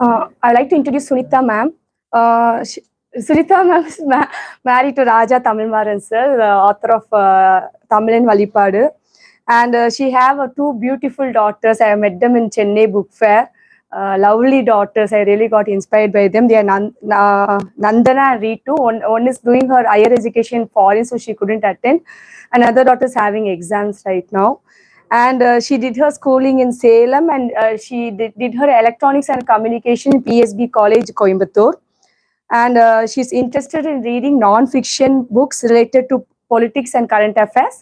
I'd like to introduce Sunitha ma'am. Sunitha ma'am is married to Raja Tamilmaran sir, the author of Tamilin Valipadu. And she have two beautiful daughters. I met them in Chennai Book Fair. Lovely daughters. I really got inspired by them. They are Nandana and Ritu. One is doing her higher education in foreign, so she couldn't attend. Another daughter is having exams right now. And she did her schooling in Salem, and she did her electronics and communication in PSB College, Coimbatore. And she's interested in reading non-fiction books related to politics and current affairs,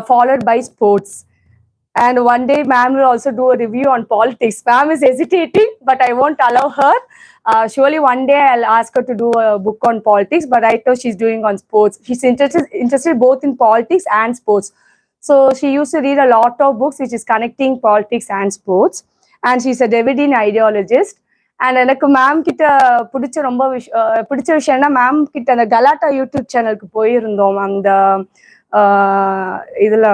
followed by sports. And one day, ma'am will also do a review on politics. Ma'am is hesitating, but I won't allow her. Surely one day I'll ask her to do a book on politics, but right now she's doing on sports. She's interested both in politics and sports. So she used to read a lot of books which is connecting politics and sports. And she's a Davidian ideologist. And எனக்கு ma'am கிட்ட பிடிச்ச விஷயம்னா ma'am கிட்ட அந்த கலாட்டா YouTube சேனலுக்கு போயிருந்தோம். அந்த இதுல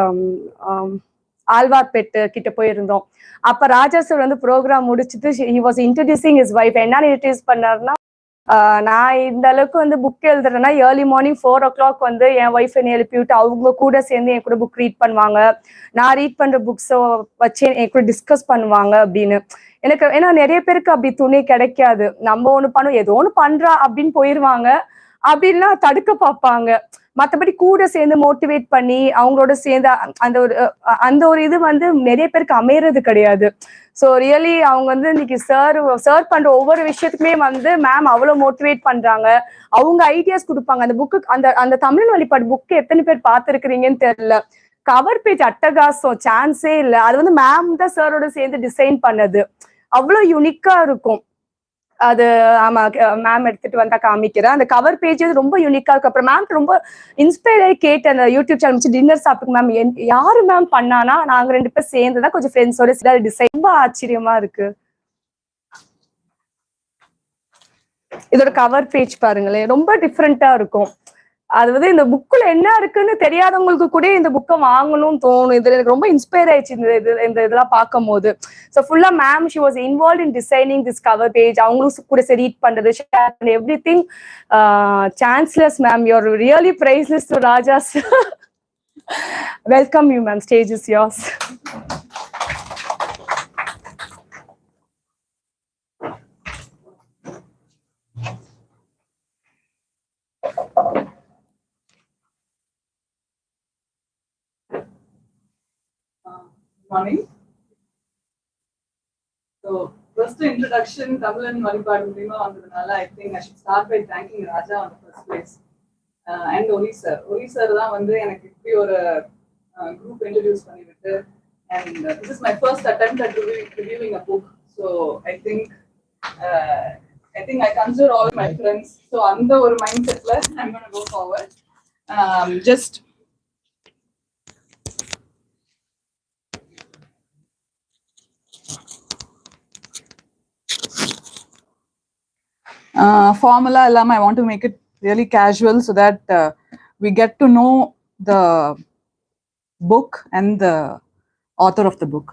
ஆழ்வார்பேட்டு கிட்ட போயிருந்தோம். அப்ப ராஜா சார் வந்து ப்ரோக்ராம் முடிச்சுட்டு he was introducing his wife. என்ன இன்ட்ரடியூஸ் பண்ணாருன்னா, நான் இந்த அளவுக்கு வந்து புக் எழுதுறேன்னா ஏர்லி மார்னிங் 4 o'clock வந்து என் ஒய்ஃப் என்னை எழுப்பி விட்டு அவங்க கூட சேர்ந்து என் கூட புக் ரீட் பண்ணுவாங்க. நான் ரீட் பண்ற புக்ஸை வச்சு என் கூட டிஸ்கஸ் பண்ணுவாங்க அப்படின்னு. எனக்கு ஏன்னா நிறைய பேருக்கு அப்படி துணை கிடைக்காது. நம்ம ஒண்ணு பண்ணுவோம், ஏதோ ஒண்ணு பண்றா அப்படின்னு போயிருவாங்க. அப்படின்னா தடுக்க பார்ப்பாங்க. மற்றபடி கூட சேர்ந்து மோட்டிவேட் பண்ணி அவங்களோட சேர்ந்து அந்த ஒரு இது வந்து நிறைய பேருக்கு அமையறது கிடையாது. ஸோ ரியலி அவங்க வந்து இன்னைக்கு சார் பண்ற ஒவ்வொரு விஷயத்துக்குமே வந்து மேம் அவ்வளவு மோட்டிவேட் பண்றாங்க. அவங்க ஐடியாஸ் கொடுப்பாங்க. அந்த புக்கு அந்த தமிழ் வழிபாடு புக்கு எத்தனை பேர் பார்த்துருக்கிறீங்கன்னு தெரியல. கவர் பேஜ் அட்டகாசம், சான்ஸே இல்லை. அது வந்து மேம் தான் சாரோட சேர்ந்து டிசைன் பண்ணது. அவ்வளவு யூனிக்கா இருக்கும் அது. ஆமா, மேம் எடுத்துட்டு வந்தா காமிக்கிறேன். அந்த கவர் பேஜ் ரொம்ப யூனிக்கா இருக்கு. அப்புறம் மேம் ரொம்ப இன்ஸ்பயர் ஆகி கேட்டு அந்த யூடியூப் சேனல் வச்சு டின்னர் சாப்பிட்டு மேம் யாரு மேம் பண்ணானா நாங்க 2 பேர் சேர்ந்துதான் கொஞ்சம் ஃப்ரெண்ட்ஸோட டிசைன். ரொம்ப ஆச்சரியமா இருக்கு. இதோட கவர் பேஜ் பாருங்களேன், ரொம்ப டிஃப்ரெண்டா இருக்கும். அது வந்து இந்த புக்குல என்ன இருக்குன்னு தெரியாதவங்களுக்கு கூட இந்த புக்கை வாங்கணும்னு தோணும். இதுல எனக்கு ரொம்ப இன்ஸ்பயர் ஆயிடுச்சு இந்த இதெல்லாம் பார்க்கும் போது. ஸோ ஃபுல்லா ma'am she was involve in designing this cover page. அவங்களும் கூட ரீட் பண்றது, everything. Chanceless ma'am, you're really priceless to Rajas. Welcome you ma'am, stage is yours. Morning. So, first introduction, Tamilin Valipadu Mudiyuma vandadunala, I think I should start by thanking Raja on the first place. And Oli sir. Oli sir தான் வந்து எனக்கு இப்படி ஒரு group introduce பண்ணி விட்டு, and this is my first attempt at reviewing a book. So, I think I consider all my friends. So, அந்த ஒரு mindsetல I'm going to go forward. Just formula I want to make it really casual so that we get to know the book and the author of the book.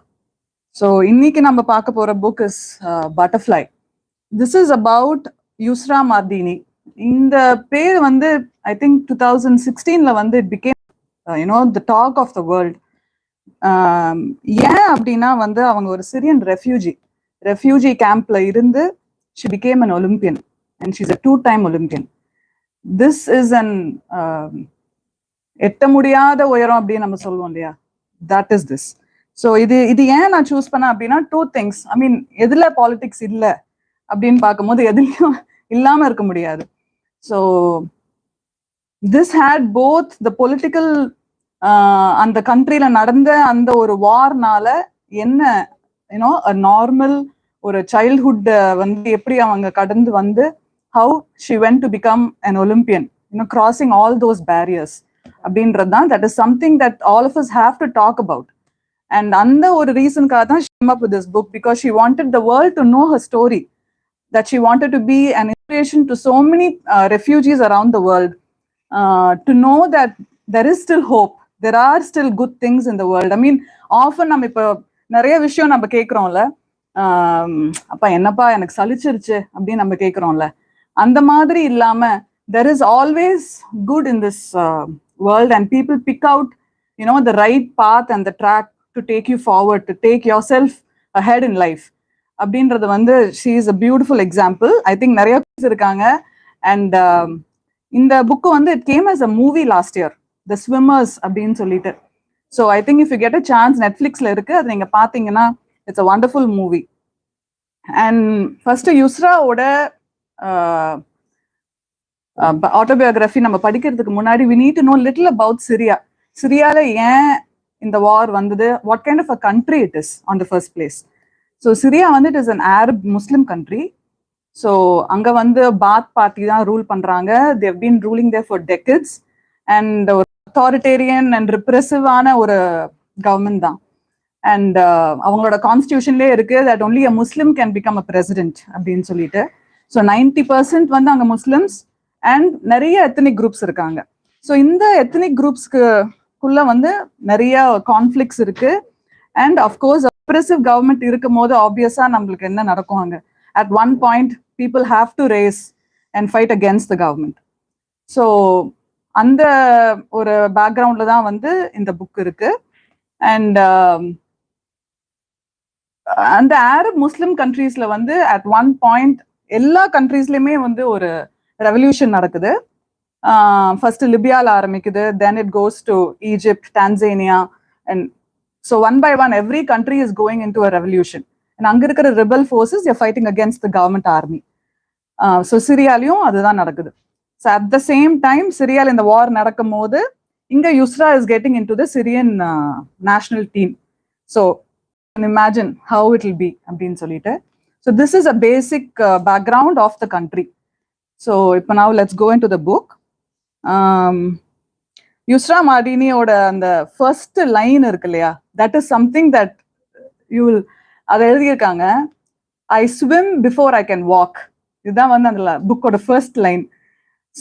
So இன்னைக்கு நம்ம பார்க்க போற book is Butterfly. This is about Yusra Mardini. இந்த பேர் வந்து I think 2016ல வந்து it became the talk of the world. ஏன் அப்படின்னா வந்து அவங்க ஒரு சிரியன் ரெஃப்யூஜி கேம்ப்ல இருந்து she became an Olympian and she's a 2-time Olympian. This is an எட்ட முடியாத உயரம் அப்படின்னு நம்ம சொல்லுவோம் இல்லையா, that is this. So இது ஏன் நான் சூஸ் பண்ணேன் அப்படின்னா 2 things. I mean, எதுல பாலிடிக்ஸ் இல்லை அப்படின்னு பார்க்கும்போது எதுலையும் இல்லாம இருக்க முடியாது. So this had both the political அந்த கண்ட்ரில நடந்த அந்த ஒரு வார்னால என்ன a normal ஒரு சைல்ட்ஹுட் வந்து எப்படி அவங்க கடந்து வந்து how she went to become an Olympian, crossing all those barriers அப்படின்றதுதான். That is something that all of us have to talk about. And அந்த ஒரு ரீசனுக்காக தான் she came up with this book, because she wanted the world to know her story, that she wanted to be an inspiration to so many refugees around the world, to know that there is still hope, there are still good things in the world. I mean, often நம்ம இப்போ நிறைய விஷயம் நம்ம கேட்குறோம்ல, அப்பா என்னப்பா எனக்கு சலிச்சிருச்சு அப்படின்னு நம்ம கேட்குறோம்ல, அந்த மாதிரி இல்லாம there is always good in this world and people pick out the right path and the track to take you forward, to take yourself ahead in life. அப்படின்றது வந்து she is a beautiful example. I think நிறைய பேர் இருக்காங்க. And இந்த book வந்து it came as a movie last year, The Swimmers அப்படின்னு சொல்லிட்டு. So I think if you get a chance, Netflixல இருக்கு, அது நீங்க பாத்தீங்கன்னா it's a wonderful movie. And first யுஸ்ராவோட ஆட்டோபியோகிராஃபி நம்ம படிக்கிறதுக்கு முன்னாடி we need to know little about Syria. சிரியால ஏன் இந்த வார் வந்தது, what kind of a country it is on the first place. So Syria வந்து it is an Arab Muslim country. So அங்க வந்து பாத் party தான் ரூல் பண்றாங்க. they have been ruling there for decades and ஒரு authoritarian and repressive ஆன ஒரு government தான். And அவங்களோட கான்ஸ்டியூஷன்லேயே இருக்கு that only a Muslim can become a president அப்படின்னு சொல்லிட்டு. ஸோ 90% வந்து அங்கே முஸ்லிம்ஸ் அண்ட் நிறைய எத்தனிக் குரூப்ஸ் இருக்காங்க. ஸோ இந்த எத்தனிக் குரூப்ஸ்க்குள்ள வந்து நிறைய கான்ஃப்ளிக்ஸ் இருக்கு. அண்ட் அஃப்கோர்ஸ் அப்ரெசிவ் கவர்மெண்ட் இருக்கும் போது ஆப்வியஸா நம்மளுக்கு என்ன நடக்கும் அங்கே, at one point people have to raise and fight against the government. So அந்த ஒரு பேக்ரவுண்ட்ல தான் வந்து இந்த புக் இருக்கு. அண்ட் அந்த அரப் முஸ்லிம் கண்ட்ரீஸ்ல வந்து அட் ஒன் பாயிண்ட் எல்லா கண்ட்ரீஸ்லயுமே வந்து ஒரு ரெவல்யூஷன் நடக்குது. ஃபர்ஸ்ட் லிபியால ஆரம்பிக்குது, then it goes to Egypt, Tanzania, and so one by one every country is going in to a revolution. And அங்க இருக்கிற rebel forces are fighting against the government army. So சிரியாலையும் அதுதான் நடக்குது. So at the same time சிரியால இந்த war நடக்கும் போது இங்க Yusra is getting in to the Syrian national team. So imagine how it will be அப்படின்னு சொல்லிட்டு. So this is a basic background of the country. So இப்போ now let's go into the book. யுஸ்ரா மாடினியோட அந்த first line இருக்கு இல்லையா, that is something that you will, அதை எழுதியிருக்காங்க, I swim before I can walk. இதுதான் வந்து அந்த புக்கோட first line.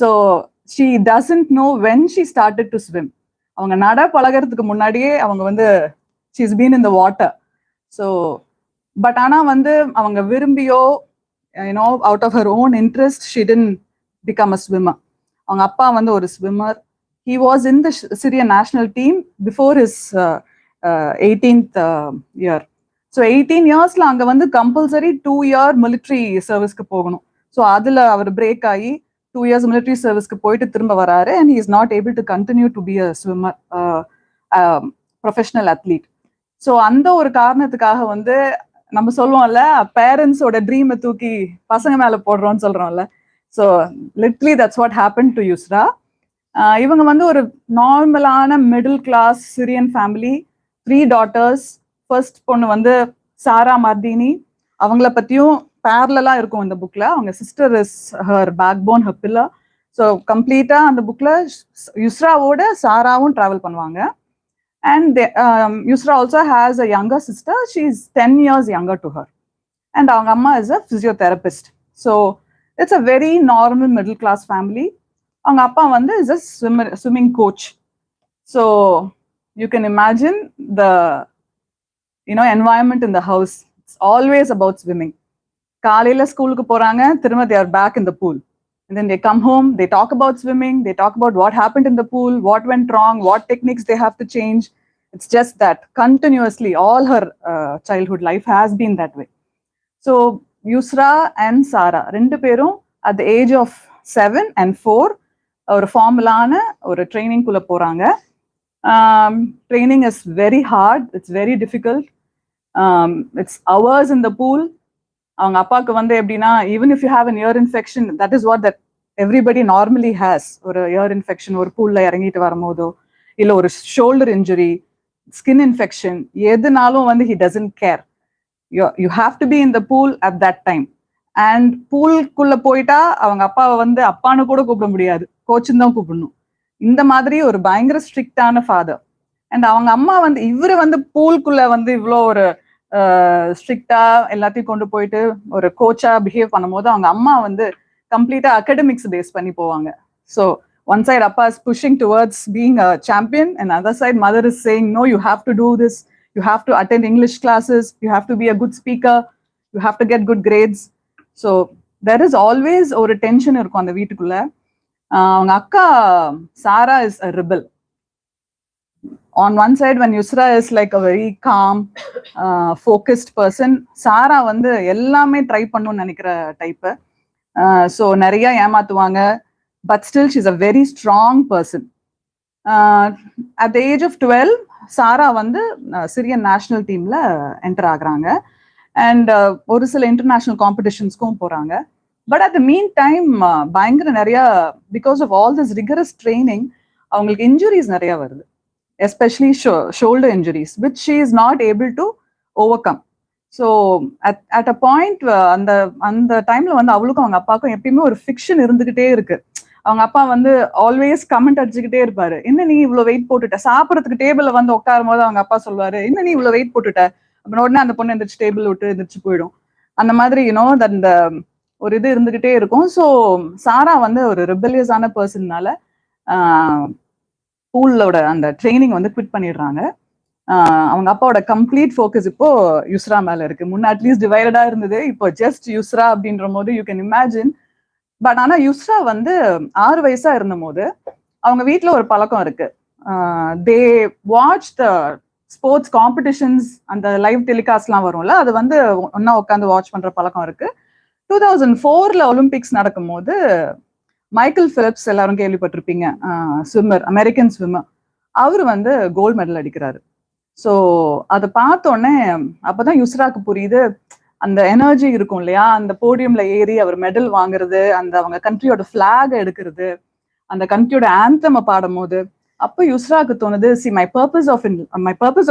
So she doesn't know when she started to swim. அவங்க நட பழகிறதுக்கு முன்னாடியே அவங்க வந்து she's been in the water. So but ஆனால் வந்து அவங்க விரும்பியோ out of her own interest she didn't become a swimmer. அவங்க அப்பா வந்து ஒரு swimmer. He was in the Syrian national team before his 18th year. So 18 yearsல அங்கே வந்து கம்பல்சரி 2 year மிலிட்ரி சர்வீஸ்க்கு போகணும். ஸோ அதில் அவர் பிரேக் ஆகி 2 years மிலிட்ரி சர்வீஸ்க்கு போயிட்டு திரும்ப வராரு. And he is not able to continue to be a swimmer, professional athlete. So அந்த ஒரு காரணத்துக்காக வந்து நம்ம சொல்லுவோம்ல, பேரண்ட்ஸோட ட்ரீமை தூக்கி பசங்க மேல போடுறோம்னு சொல்றோம்ல. So literally that's what happen to Yusra. இவங்க வந்து ஒரு நார்மலான middle class Syrian family, 3 daughters. First பொண்ணு வந்து சாரா மர்தீனி, அவங்கள பத்தியும் பேரலா இருக்கும் இந்த புக்ல. அவங்க sister is her backbone, her pillar. So கம்ப்ளீட்டா அந்த புக்ல யுஸ்ராவோட சாராவும் டிராவல் பண்ணுவாங்க. And Yusra also has a younger sister. She's 10 years younger to her. And our amma is a physiotherapist. So it's a very normal middle class family. Our appa vanda is a swimming coach. So you can imagine the environment in the house. It's always about swimming. Kaalila school ku poranga, thiruma they are back in the pool. And then they come home, they talk about swimming, they talk about what happened in the pool, what went wrong, what techniques they have to change. It's just that continuously all her childhood life has been that way. So Yusra and Sara, rendu perum at the age of 7 and 4 ஒரு ஃபார்முலான ஒரு training குள்ள போறாங்க. Training is very hard, it's very difficult. It's hours in the pool. அவங்க அப்பாவுக்கு வந்து எப்படின்னா, even if you have an year infection, that is what that everybody normally has. ஒரு year infection ஒரு பூல்ல இறங்கிட்டு வரும்போதோ, இல்லை ஒரு ஷோல்டர் இன்ஜுரி, ஸ்கின் இன்ஃபெக்ஷன், எதுனாலும் வந்து he doesn't care. You have to be in the pool at that time. And பூல்குள்ள போயிட்டா அவங்க அப்பாவை வந்து அப்பான்னு கூட கூப்பிட முடியாது, கோச்சுன்னு தான் கூப்பிடணும். இந்த மாதிரி ஒரு பயங்கர ஸ்ட்ரிக்டான ஃபாதர். அண்ட் அவங்க அம்மா வந்து இவரு வந்து பூல்குள்ள வந்து இவ்வளோ ஒரு ஸ்ட்ரிக்டா எல்லாத்தையும் கொண்டு போயிட்டு ஒரு கோச்சா பிஹேவ் பண்ணும்போது அவங்க அம்மா வந்து கம்ப்ளீட்டா அகடமிக்ஸ் பேஸ் பண்ணி போவாங்க. ஸோ ஒன் சைட் அப்பா is pushing towards being a champion, and other side mother is saying no, you have to do this, you have to attend English classes, you have to be a good speaker, you have to get good grades. So there is always ஒரு tension இருக்கும் அந்த வீட்டுக்குள்ள. அவங்க அக்கா Sara is a rebel. On one side, when Yusra is like a very calm, focused person, Sara வந்து எல்லாமே try பண்ணணும்னு நினைக்கிற டைப்பு. ஸோ நிறைய ஏமாத்துவாங்க, but still she's a very strong person. At the age of 12 Sara வந்து Syrian national டீம்ல enter ஆகுறாங்க. அண்ட் ஒரு சில இன்டர்நேஷனல் காம்படிஷன்ஸ்க்கும் போறாங்க. But at the mean time பயங்கர நிறைய, because of all this rigorous training, அவங்களுக்கு இன்ஜுரிஸ் நிறைய வருது, especially shoulder injuries, which she is not able to overcome. So at a point, அந்த டைம்ல வந்து அவளுக்கும் அவங்க அப்பாவுக்கும் எப்பயுமே ஒரு ஃபிக்ஷன் இருந்துகிட்டே இருக்கு. அவங்க அப்பா வந்து ஆல்வேஸ் கமெண்ட் அடிச்சுக்கிட்டே இருப்பாரு, என்ன நீ இவ்வளவு வெயிட் போட்டுட்ட, சாப்பிடறதுக்கு டேபிள்ல வந்து உட்காரும் போது அவங்க அப்பா சொல்லுவாரு, என்ன நீ இவ்வளவு வெயிட் போட்டுட்ட அப்படின்னு. உடனே அந்த பொண்ணு எந்திரிச்சு டேபிள் விட்டு எந்திரிச்சு போயிடும். அந்த மாதிரி யூனோ அந்த ஒரு இது இருந்துகிட்டே இருக்கும். ஸோ சாரா வந்து ஒரு ரிபெலியஸான பர்சன்னால ஸ்கூலோட அந்த ட்ரைனிங் வந்து குவிட் பண்ணிடுறாங்க. அவங்க அப்பாவோட கம்ப்ளீட் ஃபோக்கஸ் இப்போ யுஸ்ரா மேல இருக்கு. முன்ன அட்லீஸ்ட் டிவைடடா இருந்தது, இப்போ ஜஸ்ட் யுஸ்ரா அப்படின்ற போது யூ கேன் இமேஜின். பட் ஆனா யுஸ்ரா வந்து 6 வயசா இருந்த போது அவங்க வீட்டுல ஒரு பழக்கம் இருக்கு. They watch the sports competitions, அந்த லைவ் டெலிகாஸ்ட்லாம் வரும்ல, அது வந்து ஒன்னா உட்காந்து வாட்ச் பண்ற பழக்கம் இருக்கு. 2004 ஒலிம்பிக்ஸ் நடக்கும் போது மைக்கேல் பிலிப்ஸ் எல்லாரும் கேள்விப்பட்டிருப்பீங்க, ஸ்விம்மர், அமெரிக்கன் ஸ்விம்மர், அவர் வந்து கோல்டு மெடல் அடிக்கிறாரு. ஸோ அதை பார்த்தோன்னே அப்பதான் யுஸ்ராக்கு புரியுது, அந்த எனர்ஜி இருக்கும் இல்லையா, அந்த போடியம்ல ஏறி அவர் மெடல் வாங்குறது, அந்த அவங்க கண்ட்ரியோட ஃபிளாக் எடுக்கிறது, அந்த கண்ட்ரியோட ஆந்தம் பாடும் போது, அப்போ யுஸ்ராக்கு தோணுது, see my purpose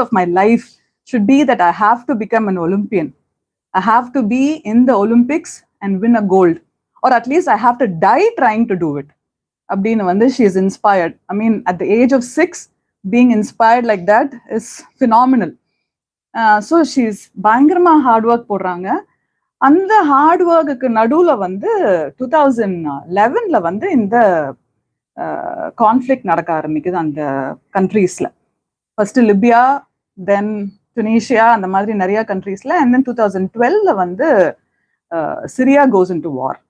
of my life should be that I have to become an Olympian. I have to be in the Olympics and win a gold. Or at least I have to die trying to do it. Abdina Vande, she is inspired. I mean, at the age of 6, being inspired like that is phenomenal. So she's பயங்கரமா hard work போடுறாங்க. அந்த heart ஒர்க்குக்கு நடுவுல வந்து 2011 வந்து இந்த conflict நடக்க ஆரம்பிக்குது அந்த கண்ட்ரீஸ்ல. ஃபர்ஸ்ட் லிபியா, தென் டுனீஷியா, அந்த மாதிரி நிறைய கண்ட்ரீஸ்ல. அண்ட் தென் 2012 வந்து சிரியா கோஸ் இன்டு வார்.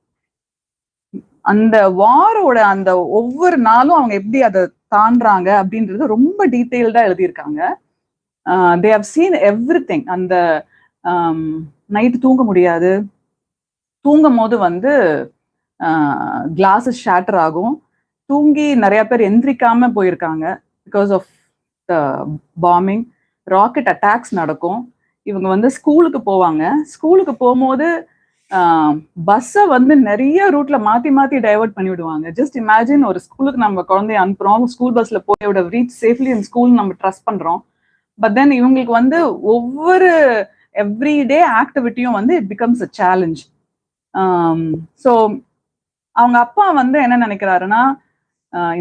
அந்த வாரோட அந்த ஒவ்வொரு நாளும் அவங்க எப்படி அதை தாண்டாங்க அப்படின்றது ரொம்ப டீட்டெயில்டா எழுதியிருக்காங்க. They have seen everything. அந்த நைட்டு தூங்க முடியாது, தூங்கும் போது வந்து கிளாஸஸ் ஷேட்டர் ஆகும், தூங்கி நிறைய பேர் எந்திரிக்காம போயிருக்காங்க because of the bombing. Rocket attacks நடக்கும். இவங்க வந்து ஸ்கூலுக்கு போவாங்க. ஸ்கூலுக்கு போகும்போது பஸ்ஸை வந்து நிறைய ரூட்ல மாத்தி மாத்தி டைவர்ட் பண்ணி விடுவாங்க. ஜஸ்ட் இமேஜின், ஒரு ஸ்கூலுக்கு நம்ம குழந்தைய அனுப்புறோம், ஸ்கூல் பஸ்ல போய் விட ரீச் சேஃப்லி இன் ஸ்கூல் நம்ம ட்ரஸ்ட் பண்றோம். பட் தென் இவங்களுக்கு வந்து ஒவ்வொரு எவ்ரிடே ஆக்டிவிட்டியும் வந்து it becomes a challenge. So அவங்க அப்பா வந்து என்ன நினைக்கிறாருன்னா,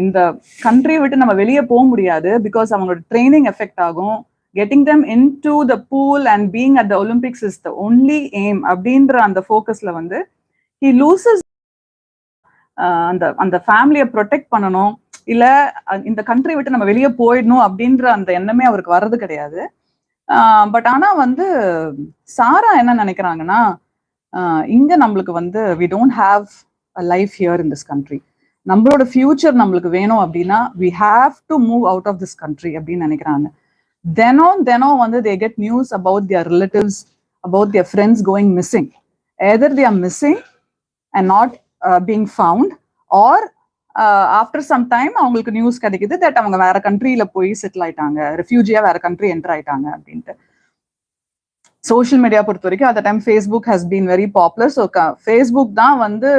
இந்த கண்ட்ரியை விட்டு நம்ம வெளியே போக முடியாது, பிகாஸ் அவங்களோட ட்ரைனிங் எஃபெக்ட் ஆகும். Getting them into the pool and being at the Olympics is the only aim. அப்படின்ற அந்த ஃபோக்கஸ்ல வந்து he loses அந்த ஃபேமிலியை ப்ரொடெக்ட் பண்ணணும், இல்ல இந்த கண்ட்ரி விட்டு நம்ம வெளியே போயிடணும் அப்படின்ற அந்த எண்ணமே அவருக்கு வர்றது கிடையாது. பட் ஆனா வந்து சாரா என்ன நினைக்கிறாங்கன்னா, இங்க நம்மளுக்கு வந்து we don't have a life here in this country. நம்மளோட ஃபியூச்சர் நம்மளுக்கு வேணும் அப்படின்னா we have to move out of this country அப்படின்னு நினைக்கிறாங்க. தினம் வந்து they get news about their relatives, about their friends going missing. Either they are missing and not being found, or after some time அவங்களுக்கு news கிடைக்குது that அவங்க வேற கண்ட்ரியில போய் settle ஆயிட்டாங்க, ரெஃப்யூஜியா வேற கண்ட்ரி என்டர் ஆயிட்டாங்க அப்படின்ட்டு. சோஷியல் மீடியா பொறுத்த வரைக்கும் அந்த time Facebook has been very popular. So Facebook தான் வந்து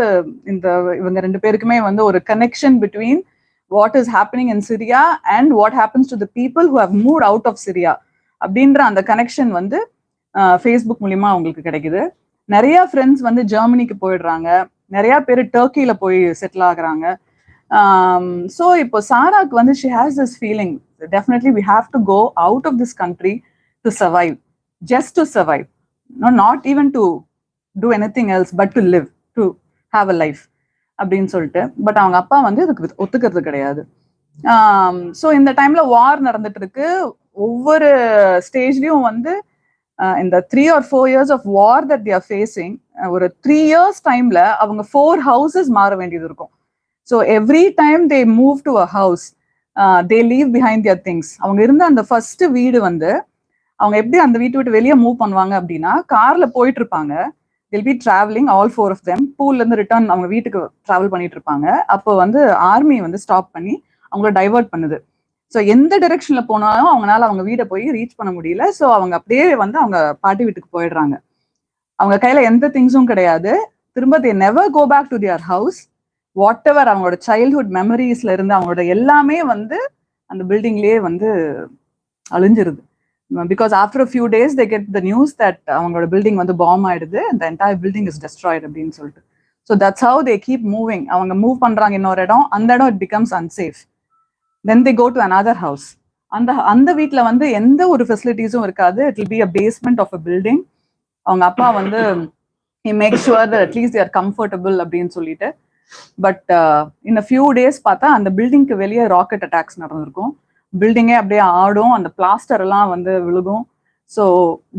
இவங்க 2 பேருக்குமே வந்து ஒரு connection between what is happening in Syria and what happens to the people who have moved out of Syria அப்படின்ற அந்த கனெக்ஷன் வந்து ஃபேஸ்புக் மூலியமா அவங்களுக்கு கிடைக்குது. நிறைய ஃப்ரெண்ட்ஸ் வந்து ஜெர்மனிக்கு போயிடுறாங்க, நிறைய பேர் டர்க்கியில போய் செட்டில் ஆகுறாங்க. ஸோ இப்போ சாராக்கு வந்து she has this feeling, definitely we have to go out of this country to survive, just to survive, no, not even to do anything else but to live, to have a life அப்படின்னு சொல்லிட்டு. But அவங்க அப்பா வந்து இதுக்கு ஒத்துக்கிறது கிடையாது. So இந்த டைம்ல வார் நடந்துட்டு இருக்கு. ஒவ்வொரு ஸ்டேஜ்லயும் வந்து இந்த 3 or 4 years of war that they are facing, ஒரு 3 years டைம்ல அவங்க 4 houses மாற வேண்டியது இருக்கும். So every time they move to a house, they leave behind their things. அவங்க இருந்த அந்த ஃபர்ஸ்ட் வீடு வந்து அவங்க எப்படி அந்த வீட்டை விட்டு வெளியே மூவ் பண்ணுவாங்க அப்படின்னா, கார்ல போயிட்டு இருப்பாங்க. they'll be traveling all 4 of them. பூல்ல இருந்து ரிட்டர்ன் அவங்க வீட்டுக்கு டிராவல் பண்ணிட்டு இருப்பாங்க. அப்போ வந்து ஆர்மி வந்து ஸ்டாப் பண்ணி அவங்கள டைவர்ட் பண்ணுது. ஸோ எந்த டைரெக்ஷன்ல போனாலும் அவங்களால அவங்க வீடை போய் ரீச் பண்ண முடியல. ஸோ அவங்க அப்படியே வந்து அவங்க பாட்டி வீட்டுக்கு போயிடுறாங்க. அவங்க கையில எந்த திங்ஸும் கிடையாது. திரும்ப they never go back to their house. Whatever அவங்களோட சைல்ட்ஹுட் மெமரிஸ்ல இருந்து அவங்களோட எல்லாமே வந்து அந்த பில்டிங்லயே வந்து அழிஞ்சிருது. Because after a few days they get the news that அவங்களோட பில்டிங் வந்து பாம் ஆயிடுது, அந்த என்டையர் பில்டிங் இஸ் டெஸ்ட்ராய்டு அப்படின்னு சொல்லிட்டு. So that's how they keep moving. அவங்க மூவ் பண்றாங்க இன்னொரு இடம், அந்த இடம் it becomes unsafe. Then they go to another house. அந்த வீட்டுல வந்து எந்த ஒரு ஃபெசிலிட்டிஸும் இருக்காது. It will be a basement of a building. அவங்க அப்பா வந்து make sure that at least they are comfortable அப்படின்னு சொல்லிட்டு. But in a few days பார்த்தா அந்த பில்டிங்க்கு வெளியே ராக்கெட் அட்டாக்ஸ் நடந்திருக்கும். பில்டிங்கே அப்படியே ஆடும், அந்த பிளாஸ்டர் எல்லாம் வந்து விழுகும். So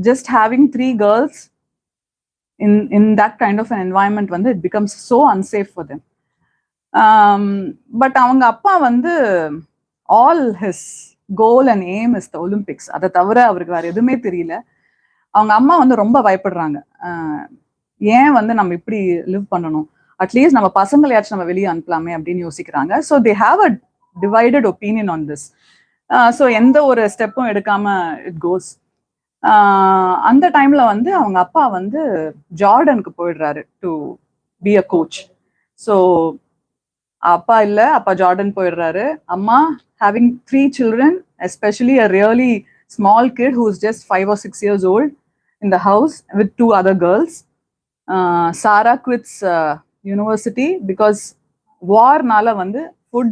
just having 3 girls in that kind of an environment வந்து it becomes so unsafe for them. But அவங்க அப்பா வந்து all his goal and aim is the Olympics. அதை தவிர அவருக்கு வேற எதுவுமே தெரியல. அவங்க அம்மா வந்து ரொம்ப பயப்படுறாங்க. ஏன் வந்து நம்ம இப்படி லிவ் பண்ணணும், அட்லீஸ்ட் நம்ம பசங்களையாச்சும் நம்ம வெளியே அனுப்பலாமே அப்படின்னு யோசிக்கிறாங்க. So they have a divided opinion on this. So எந்த ஒரு ஸ்டெப்பும் எடுக்காம இட் கோஸ். அந்த டைம்ல வந்து அவங்க அப்பா வந்து ஜார்டனுக்கு போயிடுறாரு to be a coach. So அப்பா இல்ல, அப்பா ஜார்டன் போயிடுறாரு. அம்மா having 3 children, especially a really small kid who's just 5 or 6 years old in the house with 2 other girls. Sarah quits university because warனால வந்து food,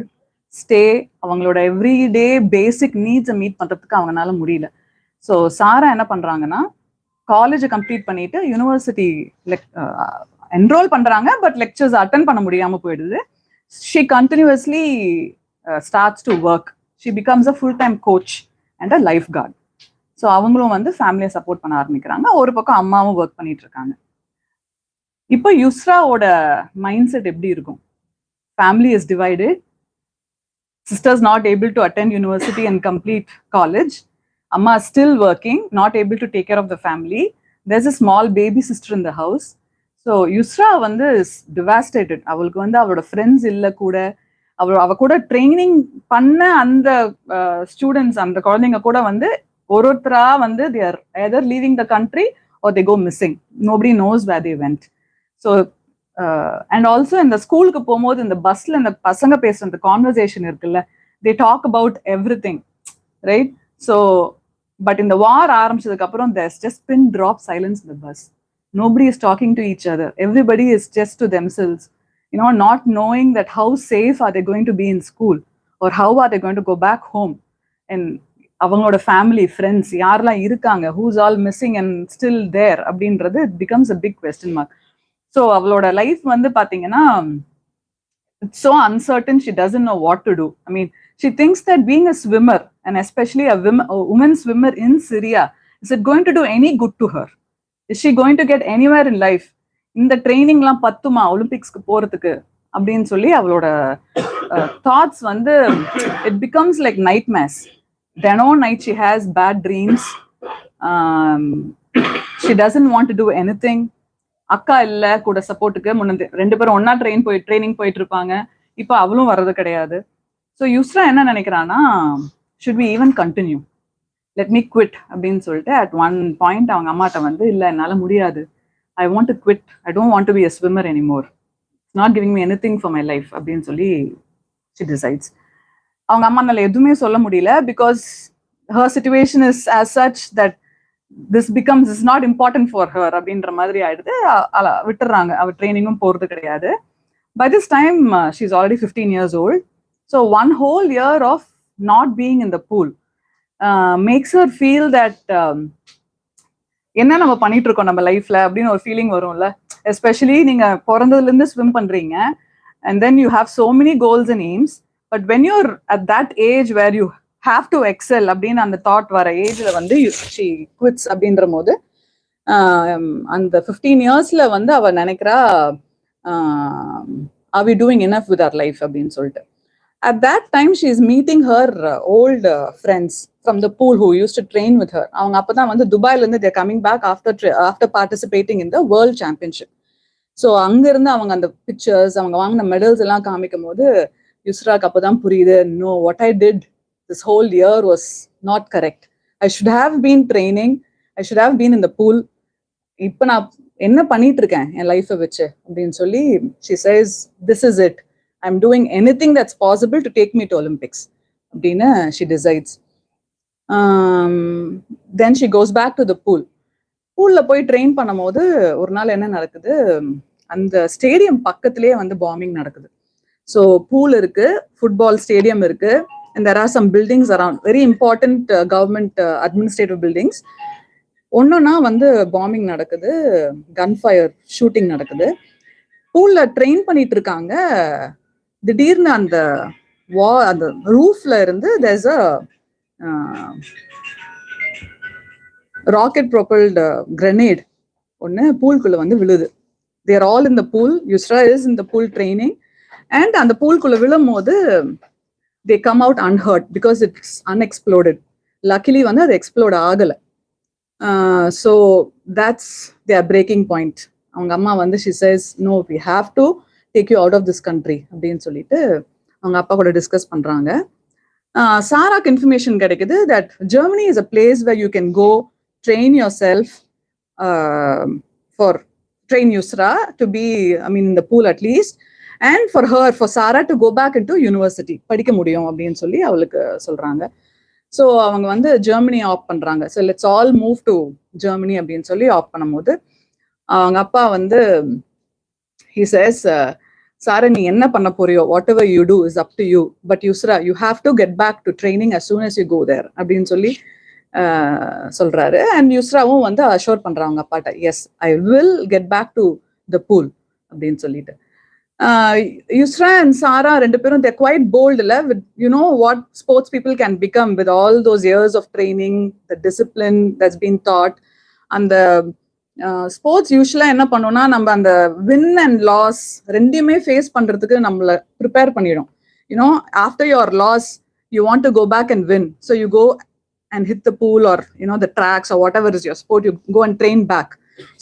stay, அவங்களோட எவ்ரிடே பேசிக் நீட்ஸை meet பண்றதுக்கு அவங்களால முடியல. ஸோ சாரா என்ன பண்றாங்கன்னா, காலேஜை கம்ப்ளீட் பண்ணிட்டு யூனிவர்சிட்டி என்ரோல் பண்றாங்க. பட் லெக்சர்ஸ் அட்டென்ட் பண்ண முடியாம போயிடுது. she continuously starts to work. She becomes a full-time coach and a lifeguard. So அவங்களும் வந்து ஃபேமிலியை சப்போர்ட் பண்ண ஆரம்பிக்கிறாங்க. ஒரு பக்கம் அம்மாவும் ஒர்க் பண்ணிட்டு இருக்காங்க. இப்போ யுஸ்ராவோட மைண்ட் செட் எப்படி இருக்கும்? Family is divided, sisters not able to attend university and complete college, amma still working, not able to take care of the family, there's a small baby sister in the house. So Yusra வந்து is devastated. அவளுக்கு வந்து அவளோட friends இல்லை கூட, அவ கூட training பண்ண அந்த ஸ்டூடெண்ட்ஸ், அந்த குழந்தைங்க கூட வந்து ஒருத்தரா வந்து they are either leaving the country or they go missing. Nobody knows where they went. So and also இந்த ஸ்கூலுக்கு போகும்போது இந்த பஸ்ல இந்த பசங்க பேசுற இந்த கான்வர்சேஷன் இருக்குல்ல, they talk about everything, right? So but இந்த வார் ஆரம்பிச்சதுக்கு அப்புறம் there's just pin drop silence in the bus. Nobody is talking to each other. Everybody is just to themselves, you know, not knowing that how safe are they going to be in school or how are they going to go back home. And அவங்களோட family friends யாரெல்லாம் இருக்காங்க, who's all missing and still there அப்படின்றது it becomes a big question mark. So அவளோட life வந்து பாத்தீங்கன்னா it's so uncertain. She doesn't know what to do. I mean, she thinks that being a swimmer, and especially a woman swimmer in Syria, is it going to do any good to her? Is she going to get anywhere in life? இந்த ட்ரைனிங்லாம் பத்துமா ஒலிம்பிக்ஸ்க்கு போறதுக்கு அப்படின்னு சொல்லி அவளோட thoughts வந்து it becomes like nightmares. Day night she has bad dreams. She doesn't want to do anything. அக்கா இல்ல கூட சப்போர்ட்டுக்கு. முன்ன 2 பேரும் ஒன்னா ட்ரைனிங் போயிட்டு இருப்பாங்க. இப்போ அவளும் வர்றது கிடையாது. ஸோ யுஸ்ரா என்ன நினைக்கிறான்னா, should we even continue? let me quit அப்படின்னு சொல்லிட்டு at one point அவங்க அம்மாட்ட வந்து, இல்ல என்னால முடியாது, I want to quit, I don't want to be a swimmer anymore, it's not giving me anything for my life அப்படின்னு சொல்லி she decides. அவங்க அம்மானால எதுவுமே சொல்ல முடியல, because her situation is as such that this becomes is not important for her அப்படின்ற மாதிரி ஆயிடுது. விட்டுறாங்க, அவ ட்ரைனிங்கும் போறது கிடையாது. By this time she's already 15 years old. So one whole year of not being in the pool makes her feel that என்ன நம்ம பண்ணிட்டு இருக்கோம் நம்ம லைஃப்ல அப்படின்னு ஒரு ஃபீலிங் வரும்ல. எஸ்பெஷலி நீங்க பிறந்ததுல இருந்து ஸ்விம் பண்றீங்க, and then you have so many goals and aims, but when you're at that age where you have to excel அப்படின்னு அந்த தாட் வர ஏஜ்ல வந்து ஷி குவிட்ஸ் அப்படின்ற போது அந்த 15 இயர்ஸ்ல வந்து அவ நினைக்கிறா are we doing enough with our life அப்படின்னு சொல்லிட்டு. At that time, she is meeting her old friends from the pool who used to train with her. அவங்க அப்பதான் வந்து துபாயில இருந்து they're coming back after participating in the world championship. So அங்க இருந்து அவங்க அந்த பிக்சர்ஸ் அவங்க வாங்கின மெடல்ஸ் எல்லாம் காமிக்கும் போது யுஸ்ராக்கு அப்பதான் புரியுது, no, what I did this whole year was not correct. I should have been training. I should have been in the pool. இப்ப நான் என்ன பண்ணிட்டு இருக்கேன் என் லைஃபை வச்சு அப்படின்னு சொல்லி she says, this is it. I'm doing anything that's possible to take me to Olympics. Abdina, she decides. Then she goes back to the pool. Pool போய் ட்ரெயின் பண்ணும்போது ஒரு நாள் என்ன நடக்குது, அந்த ஸ்டேடியம் பக்கத்திலேயே வந்து பாம்பிங் நடக்குது. ஸோ பூல் இருக்கு, ஃபுட்பால் ஸ்டேடியம் இருக்கு, and there are some buildings around, very important government administrative buildings. ஒன்னொன்னா வந்து பாம்பிங் நடக்குது, கன் ஃபயர் ஷூட்டிங் நடக்குது. பூல்ல ட்ரெயின் பண்ணிட்டு இருக்காங்க. திடீர்னு அந்த அந்த ரூஃப்ல இருந்து there's a ராக்கெட் ப்ரொபல்ட் கிரெனேட் ஒன்று பூல்குள்ள வந்து விழுது. They're all in the pool, Yusra is in the pool training, and அந்த பூல்குள்ள விழும் போது they come out unhurt because it's unexploded. Luckily வந்து அது எக்ஸ்ப்ளோர்ட் ஆகலை. So that's their breaking point. அவங்க அம்மா வந்து she says, no, we have to take you out of this country அப்படின்னு சொல்லிட்டு அவங்க அப்பா கூட டிஸ்கஸ் பண்றாங்க. சாராக்கு இன்ஃபர்மேஷன் கிடைக்குது that Germany is a place where you can go train yourself train Yusra to be, I mean, in the pool at least, and for Sarah to go back into university படிக்க முடியும் அப்படின்னு சொல்லி அவளுக்கு சொல்றாங்க. So அவங்க வந்து Germany app பண்றாங்க. So let's all move to Germany அப்படின்னு சொல்லி ஆப் பண்ணும்போது அவங்க அப்பா வந்து he says, Sarah, நீ என்ன பண்ண போறியோ, whatever you do is up to you, but Yusra, you have to get back to training as soon as you go there அப்படின்னு சொல்லி சொல்றாரு. அண்ட் யுஸ்ராவும் வந்து அஷோர் பண்றாங்க அப்பாட்ட, yes, I will get back to the pool அப்படின்னு சொல்லிட்டு. யுஸ்ரா and சாரா ரெண்டு பேரும் they're quite bold இல்ல, with you know what sports people can become with all those years of training, the discipline that's been taught. அந்த sports யூஸ்வலா என்ன பண்ணோம்னா நம்ம அந்த வின் அண்ட் லாஸ் ரெண்டையுமே ஃபேஸ் பண்றதுக்கு நம்மள ப்ரிப்பேர் பண்ணிடும். You know after your loss you want to go back and win, so you go and hit the pool or you know the tracks or whatever is your sport, you go and train back.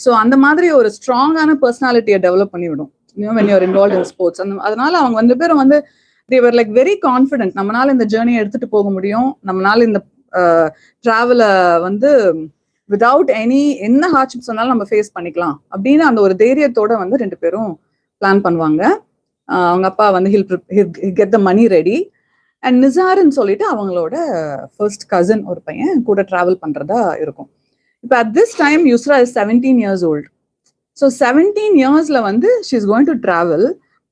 So அந்த மாதிரி ஒரு ஸ்ட்ராங்கான பர்சனாலிட்டியை develop பண்ணி விடும், you know, when you're involved in sports. அதனால அவங்க வந்து பேரும் வந்து they were like very confident, நம்மளால இந்த ஜேர்னியை எடுத்துட்டு போக முடியும், நம்மளால இந்த டிராவலை வந்து வித்வுட் என்ன ஹார்ட்ஷிப்ஸ் வந்தாலும் நம்ம ஃபேஸ் பண்ணிக்கலாம் அப்படின்னு அந்த ஒரு தைரியத்தோட வந்து ரெண்டு பேரும் பிளான் பண்ணுவாங்க. அவங்க அப்பா வந்து he'll get the money ready. அண்ட் நிசார்ன்னு சொல்லிட்டு அவங்களோட ஃபர்ஸ்ட் கசின் ஒரு பையன் கூட டிராவல் பண்றதா இருக்கும். இப்போ at this time Yusra is 17 years old. So 17 yearsல வந்து she is going to travel,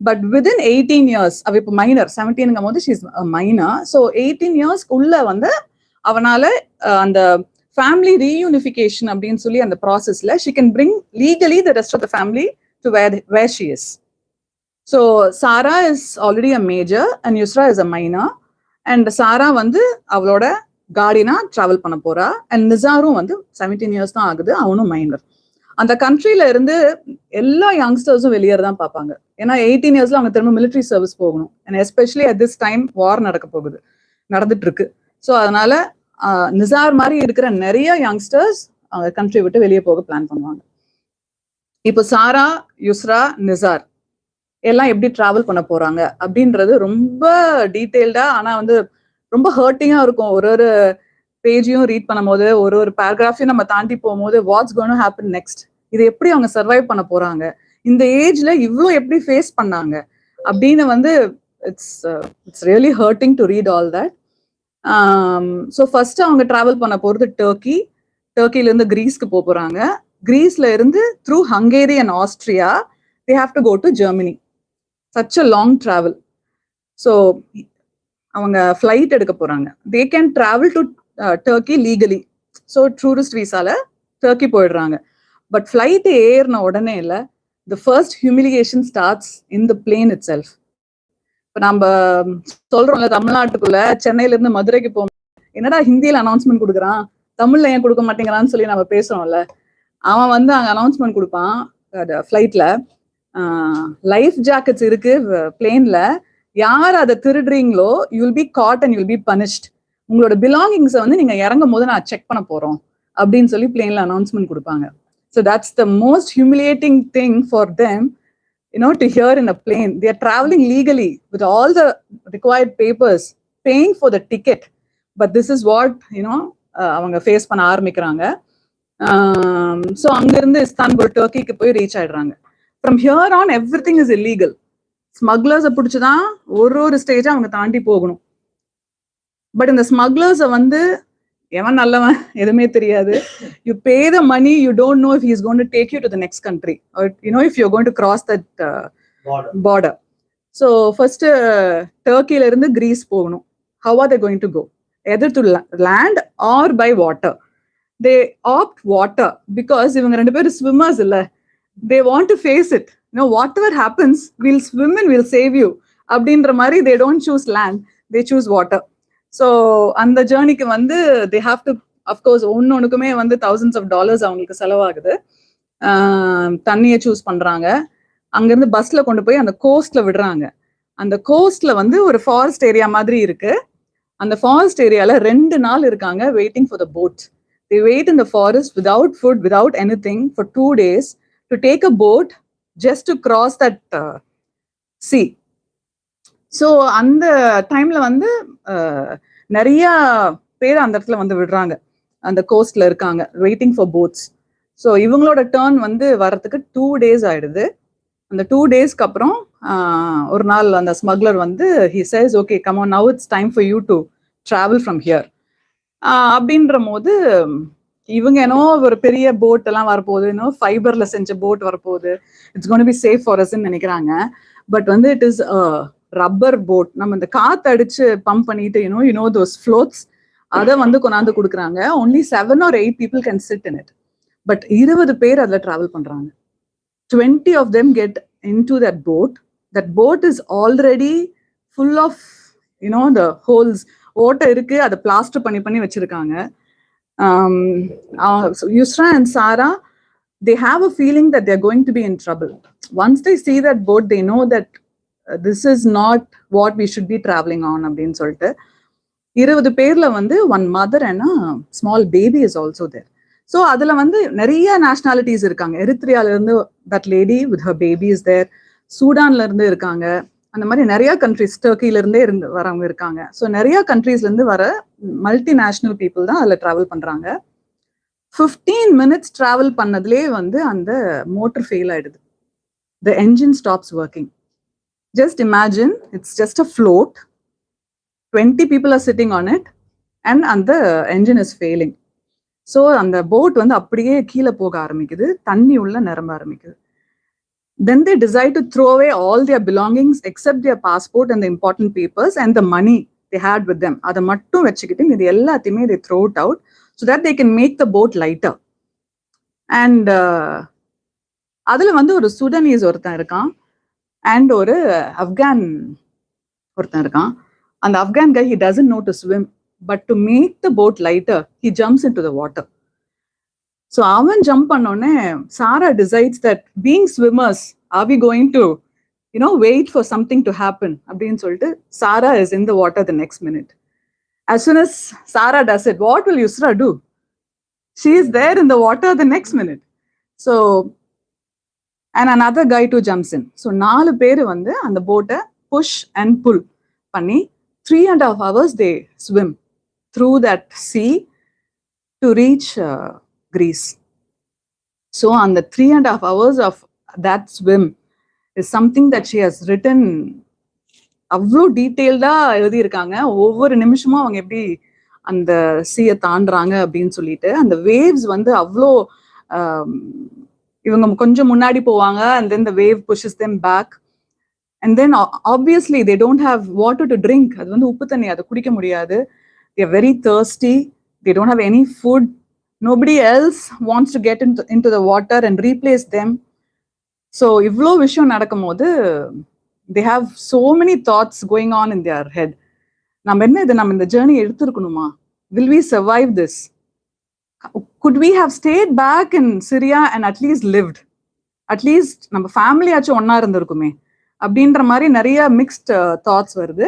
but within 18 years, அவ இப்போ மைனர், 17ங்கும் போது she is minor. So 18 years உள்ள வந்து அவனால அந்த ஃபேமிலி ரீயூனிஃபிகேஷன் அப்படின்னு சொல்லி அந்த ப்ராசஸ்ல she can bring legally the rest of the family to where she is. So Sara is already a major and Yusra is a minor. And Sara வந்து அவளோட கார்டினா டிராவல் பண்ண போறா. அண்ட் நிசாரும் வந்து 17 years தான் ஆகுது, அவனும் மைனர். அந்த கண்ட்ரில இருந்து எல்லா யங்ஸ்டர்ஸும் வெளியேற தான் பார்ப்பாங்க, ஏன்னா 18 yearsல அவங்க திரும்ப மிலிட்ரி சர்வீஸ் போகணும். And especially at this time war நடந்துட்டு இருக்கு. ஸோ அதனால நிசார் மாதிரி இருக்கிற நிறைய யங்ஸ்டர்ஸ் அவங்க கண்ட்ரி விட்டு வெளியே போக பிளான் பண்ணுவாங்க. இப்போ சாரா, யுஸ்ரா, நிசார் எல்லாம் எப்படி டிராவல் பண்ண போறாங்க அப்படின்றது ரொம்ப டீட்டெயில்டா, ஆனா வந்து ரொம்ப ஹர்ட்டிங்கா இருக்கும். ஒரு பேஜையும் ரீட் பண்ணும் போது, ஒரு பேராகிராஃபையும் நம்ம தாண்டி போகும்போது, what's going to happen next, இது எப்படி அவங்க சர்வைவ் பண்ண போறாங்க, இந்த ஏஜ்ல இவ்வளோ எப்படி ஃபேஸ் பண்ணாங்க அப்படின்னு வந்து it's really hurting to read all that. So first அவங்க டிராவல் பண்ண போறது டர்க்கில இருந்து கிரீஸ்க்கு போறாங்க. கிரீஸ்ல இருந்து through Hungary and Austria they have to go to Germany. Such a long travel. So அவங்க ஃப்ளைட் எடுக்க போறாங்க. They can travel to Turkey legally. So tourist visaல டர்க்கி போயிடுறாங்க. பட் ஃப்ளைட் ஏறின உடனே இல்ல, the first humiliation starts in the plane itself. இப்போ நம்ம சொல்றோம்ல, தமிழ்நாட்டுக்குள்ள சென்னையில இருந்து மதுரைக்கு போகும் என்னடா ஹிந்தியில அனௌன்ஸ்மெண்ட் கொடுக்குறான், தமிழ்ல ஏன் கொடுக்க மாட்டேங்கிறான்னு சொல்லி நம்ம பேசுறோம்ல. அவன் வந்து அங்க அனௌன்ஸ்மெண்ட் கொடுப்பான் ஃபிளைட்ல, லைஃப் ஜாக்கெட்ஸ் இருக்கு பிளேன்ல, யார் அதை திருடுறீங்களோ you'll be caught and you'll be punished, உங்களோட பிலாங்கிங்ஸை வந்து நீங்க இறங்கும் போது நான் செக் பண்ண போறோம் அப்படின்னு சொல்லி பிளேன்ல அனௌன்ஸ்மெண்ட் கொடுப்பாங்க. So that's the most humiliating thing for them, to hear in a plane. They are traveling legally with all the required papers, paying for the ticket, but this is what அவங்க face பண்ண ஆரம்பிக்கிறாங்க. So அங்கிருந்து Istanbul டர்க்கிக்கு போய் reach ஆயிடுறாங்க. From here on everything is illegal. ஸ்மக்லர்ஸை பிடிச்சுதான் ஒரு ஸ்டேஜா அவங்க தாண்டி போகணும். பட் இந்த ஸ்மக்லர்ஸை வந்து எவன் நல்லவன் எதுவுமே தெரியாது. You pay the money, you don't know if he is going to take you to the next country, if you going to cross that border. So first டர்க்கில இருந்து கிரீஸ் போகணும். How are they going to go? Either to land or by water. They opt water because இவங்க 2 பேரும் swimmers இல்ல. They want to face it. Whatever happens will swim and will save you அப்படின்ற மாதிரி. They don't choose land, they choose water. So அந்த ஜேர்னிக்கு வந்து they have to, of course ஒன்னொன்னுக்குமே வந்து $thousands of dollars அவங்களுக்கு செலவாகுது. தண்ணியை சூஸ் பண்றாங்க. அங்கிருந்து பஸ்ல கொண்டு போய் அந்த கோஸ்ட்ல விடுறாங்க. அந்த கோஸ்ட்ல வந்து ஒரு ஃபாரஸ்ட் ஏரியா மாதிரி இருக்கு. அந்த ஃபாரஸ்ட் ஏரியால 2 நாள் இருக்காங்க waiting for the boat. They wait in the forest without food, without anything for 2 days to take a boat just to cross that sea. So அந்த டைம்ல வந்து நிறைய பேர் அந்த இடத்துல வந்து விடுறாங்க. அந்த கோஸ்ட்ல இருக்காங்க வெயிட்டிங் ஃபார் போட்ஸ். ஸோ இவங்களோட டேர்ன் வந்து வரத்துக்கு 2 days ஆயிடுது. அந்த 2 daysக்கு அப்புறம் ஒரு நாள் அந்த ஸ்மக்லர் வந்து he says, okay, come on, now it's time for you to travel from here. அப்படின்ற போது இவங்க ஒரு பெரிய போட் எல்லாம் வரப்போகுது, ஃபைபர்ல செஞ்ச போட் வரப்போகுது, it's gonna be safe for அஸ்ன்னு நினைக்கிறாங்க. பட் வந்து இட் இஸ் ரப்பர் போட். நம்ம இந்த காத்து அடிச்சு பம்ப் பண்ணிட்டு தோஸ் ஃப்ளோட்ஸ், அதை வந்து கொண்டாந்து கொடுக்குறாங்க. only 7 or 8 people can sit in it. But 20 பேர் அதில் டிராவல் பண்றாங்க. 20 of them get into that boat. That boat is already full of the holes. ஓட்டை இருக்கு, அதை பிளாஸ்டர் பண்ணி வச்சிருக்காங்க. Yusra and Sarah, they have a feeling that they're going to be in trouble. Once they see that boat, they know that this is not what we should be traveling on அப்படின்னு சொல்லிட்டு 20 பேர்ல வந்து 1 mother and a small baby is also there. So அதுல வந்து நிறைய nationalities இருக்காங்க. எரித்ரியால இருந்து that lady with her baby is there. சூடான்ல இருந்து இருக்காங்க. அந்த மாதிரி நிறைய கண்ட்ரிஸ், டர்க்கில இருந்தே வரவங்க இருக்காங்க. ஸோ நிறைய கண்ட்ரீஸ்ல இருந்து வர மல்டிநேஷனல் பீப்புள் தான் அதுல டிராவல் பண்றாங்க. 15 minutes டிராவல் பண்ணதுலேயே வந்து அந்த மோட்டர் ஃபெயில் ஆயிடுது. The engine stops working. Just imagine, it's just a float, 20 people are sitting on it and அந்த என்ஜின் இஸ் ஃபெயிலிங். ஸோ அந்த போட் வந்து அப்படியே கீழே போக ஆரம்பிக்குது, தண்ணி உள்ள நிரம்ப ஆரம்பிக்குது. Then they decide to throw away all their belongings except their passport and the important papers and the money they had with them. அதை மட்டும் வச்சுக்கிட்டு இது எல்லாத்தையுமே they throw it out so that they can make the boat lighter. And அதுல வந்து ஒரு சுடனீஸ் ஒருத்தன் இருக்கான் and ஒரு ஆப்கான் ஒருத்தன் இருக்கான். அந்த Afghan guy, he doesn't know to swim, but to make the boat lighter, he jumps into the water. So அவன் ஜம்ப் பண்ணோடனே சாரா decides that being swimmers, are we going to wait for something to happen அப்படின்னு சொல்லிட்டு சாரா is in the water the next minute. As soon as Sarah does it, what will Yusra do? She is there in the water the next minute. So and another guy too jumps in. So 4 பேர் வந்து அந்த போட்டை push and pull பண்ணி 3.5 hours they swim through that sea to reach Greece. So on the 3.5 hours of that swim is something that she has written. அவ்வளோ டீட்டெயில்டா எழுதியிருக்காங்க. ஒவ்வொரு நிமிஷமும் அவங்க எப்படி அந்த சீயை தாண்டுறாங்க அப்படின்னு சொல்லிட்டு. அந்த வேவ்ஸ் வந்து அவ்வளோ, இவங்க கொஞ்சம் முன்னாடி போவாங்க and then the wave pushes them back and then obviously they don't have water to drink. அது வந்து உப்பு தண்ணி, அதை குடிக்க முடியாது. They are very thirsty. They don't have any food. Nobody else wants to get into the water and replace them. So இவ்வளோ விஷயம் நடக்கும் போது they have so many thoughts going on in their head. நம்ம இந்த journey எடுத்திருக்கணுமா? will we survive this? Could we have stayed back in Syria and at least lived? At least நம்ம family ஆச்சும் ஒன்னா இருந்திருக்குமே அப்படின்ற மாதிரி நிறைய மிக்ஸ்ட் தாட்ஸ் வருது.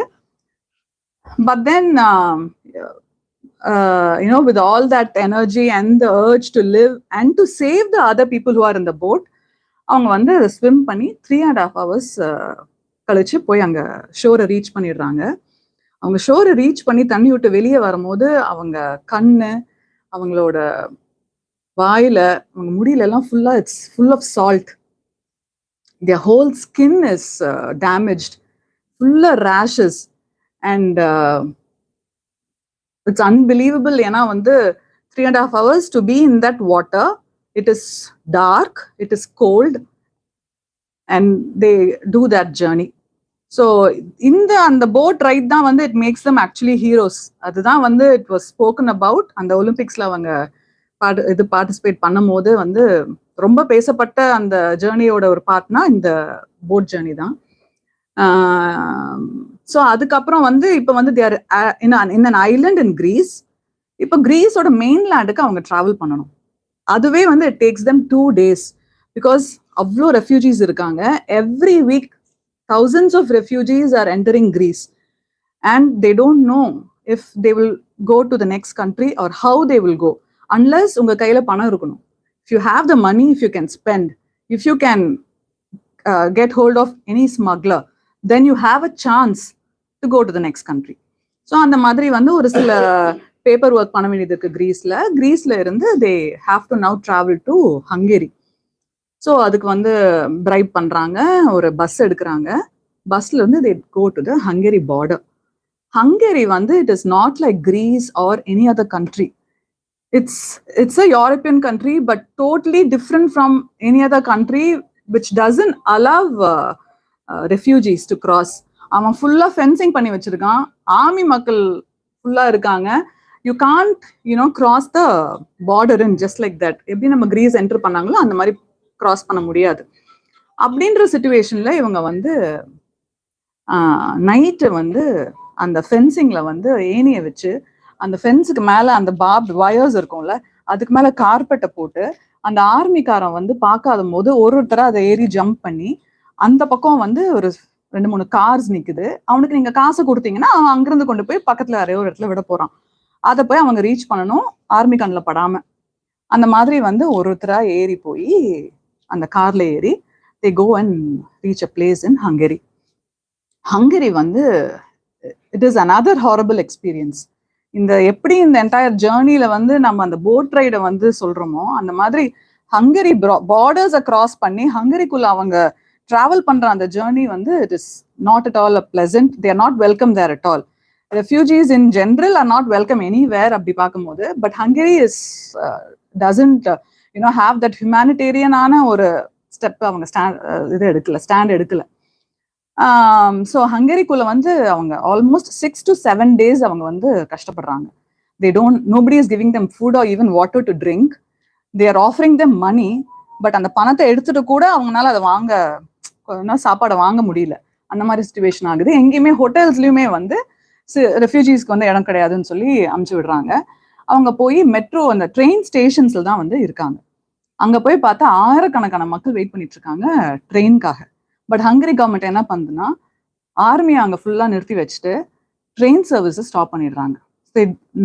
But then with all that energy and the urge to live and to save the other people who are in the boat, அவங்க வந்து ஸ்விம் பண்ணி 3.5 hours கழிச்சு போய் அங்க ஷோரை ரீச் பண்ணிடுறாங்க. அவங்க ஷோரை ரீச் பண்ணி தண்ணி விட்டு வெளியே வரும்போது அவங்க கண்ணு, அவங்களோட வாயில, அவங்க முடியில எல்லாம் ஃபுல்லா it's full of salt. their whole skin is damaged, full of rashes, and it's unbelievable. ஏன்னா வந்து 3.5 hours to be in that water. It is dark, it is cold, and they do that journey. So on the boat ride தான் வந்து it makes them actually heroes. அதுதான் வந்து it was spoken about அந்த ஒலிம்பிக்ஸ்ல அவங்க இது participate பண்ணும்போது வந்து ரொம்ப பேசப்பட்ட அந்த ஜேர்னியோட ஒரு பார்ட்னா இந்த போட் ஜேர்னி தான். ஸோ அதுக்கப்புறம் வந்து இப்போ வந்து they're in an island in Greece. இப்போ கிரீஸோட மெயின்லேண்டுக்கு அவங்க ட்ராவல் பண்ணணும். அதுவே வந்து it takes them 2 days because அவ்வளோ ரெஃப்யூஜிஸ் இருக்காங்க. Every week thousands of refugees are entering Greece and they don't know if they will go to the next country or how they will go unless unga kaila panam irukanum. If you have the money, if you can spend, if you can get hold of any smuggler, then you have a chance to go to the next country. So அந்த மாதிரி வந்து ஒரு சில paper work பண்ண வேண்டியது இருக்கு கிரீஸ்ல இருந்து they have to now travel to Hungary. So அதுக்கு வந்து பிரைப் பண்ணுறாங்க, ஒரு பஸ் எடுக்கிறாங்க. பஸ்ல வந்து they go to the Hungary border. Hungary வந்து it is not like Greece or any other country. It's a European country but totally different from any other country which doesn't allow refugees to cross. அவன் ஃபுல்லா fencing பண்ணி வச்சிருக்கான், army மக்கள் ஃபுல்லா இருக்காங்க. You can't cross the border in just like that. எப்படி நம்ம Greece enter பண்ணாங்களோ அந்த மாதிரி கிராஸ் பண்ண முடியாது. அப்படின்ற சிச்சுவேஷன்ல இவங்க வந்து நைட்டு வந்து அந்த ஃபென்சிங்ல வந்து ஏணியை வச்சு அந்த ஃபென்ஸுக்கு மேல அந்த பாப் வயர்ஸ் இருக்கும்ல, அதுக்கு மேல கார்பெட்டை போட்டு அந்த ஆர்மிக்காரன் வந்து பார்க்காத போது ஒருத்தரை அதை ஏறி ஜம்ப் பண்ணி அந்த பக்கம் வந்து ஒரு 2-3 கார்ஸ் நிக்குது. அவனுக்கு நீங்க காசு கொடுத்தீங்கன்னா அவன் அங்கிருந்து கொண்டு போய் பக்கத்துல நிறைய ஒரு இடத்துல விட போறான். அதை போய் அவங்க ரீச் பண்ணணும் ஆர்மி கண்ணில் படாம. அந்த மாதிரி வந்து ஒருத்தரா ஏறி போய் அந்த கார்ல ஏறி they go and reach a place in Hungary. Hungary வந்து it is another horrible experience. இந்த எப்படி இந்த என்டையர் ஜேர்னில வந்து நம்ம அந்த போட் ரைடை வந்து சொல்றோமோ அந்த மாதிரி ஹங்கரி பார்டர்ஸை கிராஸ் பண்ணி ஹங்கரிக்குள்ள அவங்க டிராவல் பண்ற அந்த ஜேர்னி வந்து it is not at all a pleasant. They are not welcome there at all. Refugees in general are not welcome anywhere அப்படி பார்க்கும்போது. But Hungary is doesn't have that humanitarian ஒரு step அவங்க stand எடுக்கல. So ஹங்கரிக்குள்ள வந்து அவங்க almost 6 to 7 days அவங்க வந்து கஷ்டப்படுறாங்க. nobody is giving them food or even water to drink. They are offering them money, but அந்த பணத்தை எடுத்துட்டு கூட அவங்களால அதை சாப்பாடை வாங்க முடியல. அந்த மாதிரி சிச்சுவேஷன் ஆகுது. எங்கேயுமே ஹோட்டல்ஸ்லயுமே வந்து ரெஃப்யூஜிஸ்க்கு வந்து இடம் கிடையாதுன்னு சொல்லி அமுச்சு விடுறாங்க. அவங்க போய் மெட்ரோ அந்த ட்ரெயின் ஸ்டேஷன்ஸ்ல தான் வந்து இருக்காங்க. அங்க போய் பார்த்தா ஆயிரக்கணக்கான மக்கள் வெயிட் பண்ணிட்டு இருக்காங்க ட்ரெயின்காக. பட் ஹங்கரி கவர்மெண்ட் என்ன பண்ணுதுன்னா ஆர்மியை அங்கே ஃபுல்லா நிறுத்தி வச்சுட்டு ட்ரெயின் சர்வீஸை ஸ்டாப் பண்ணிடுறாங்க.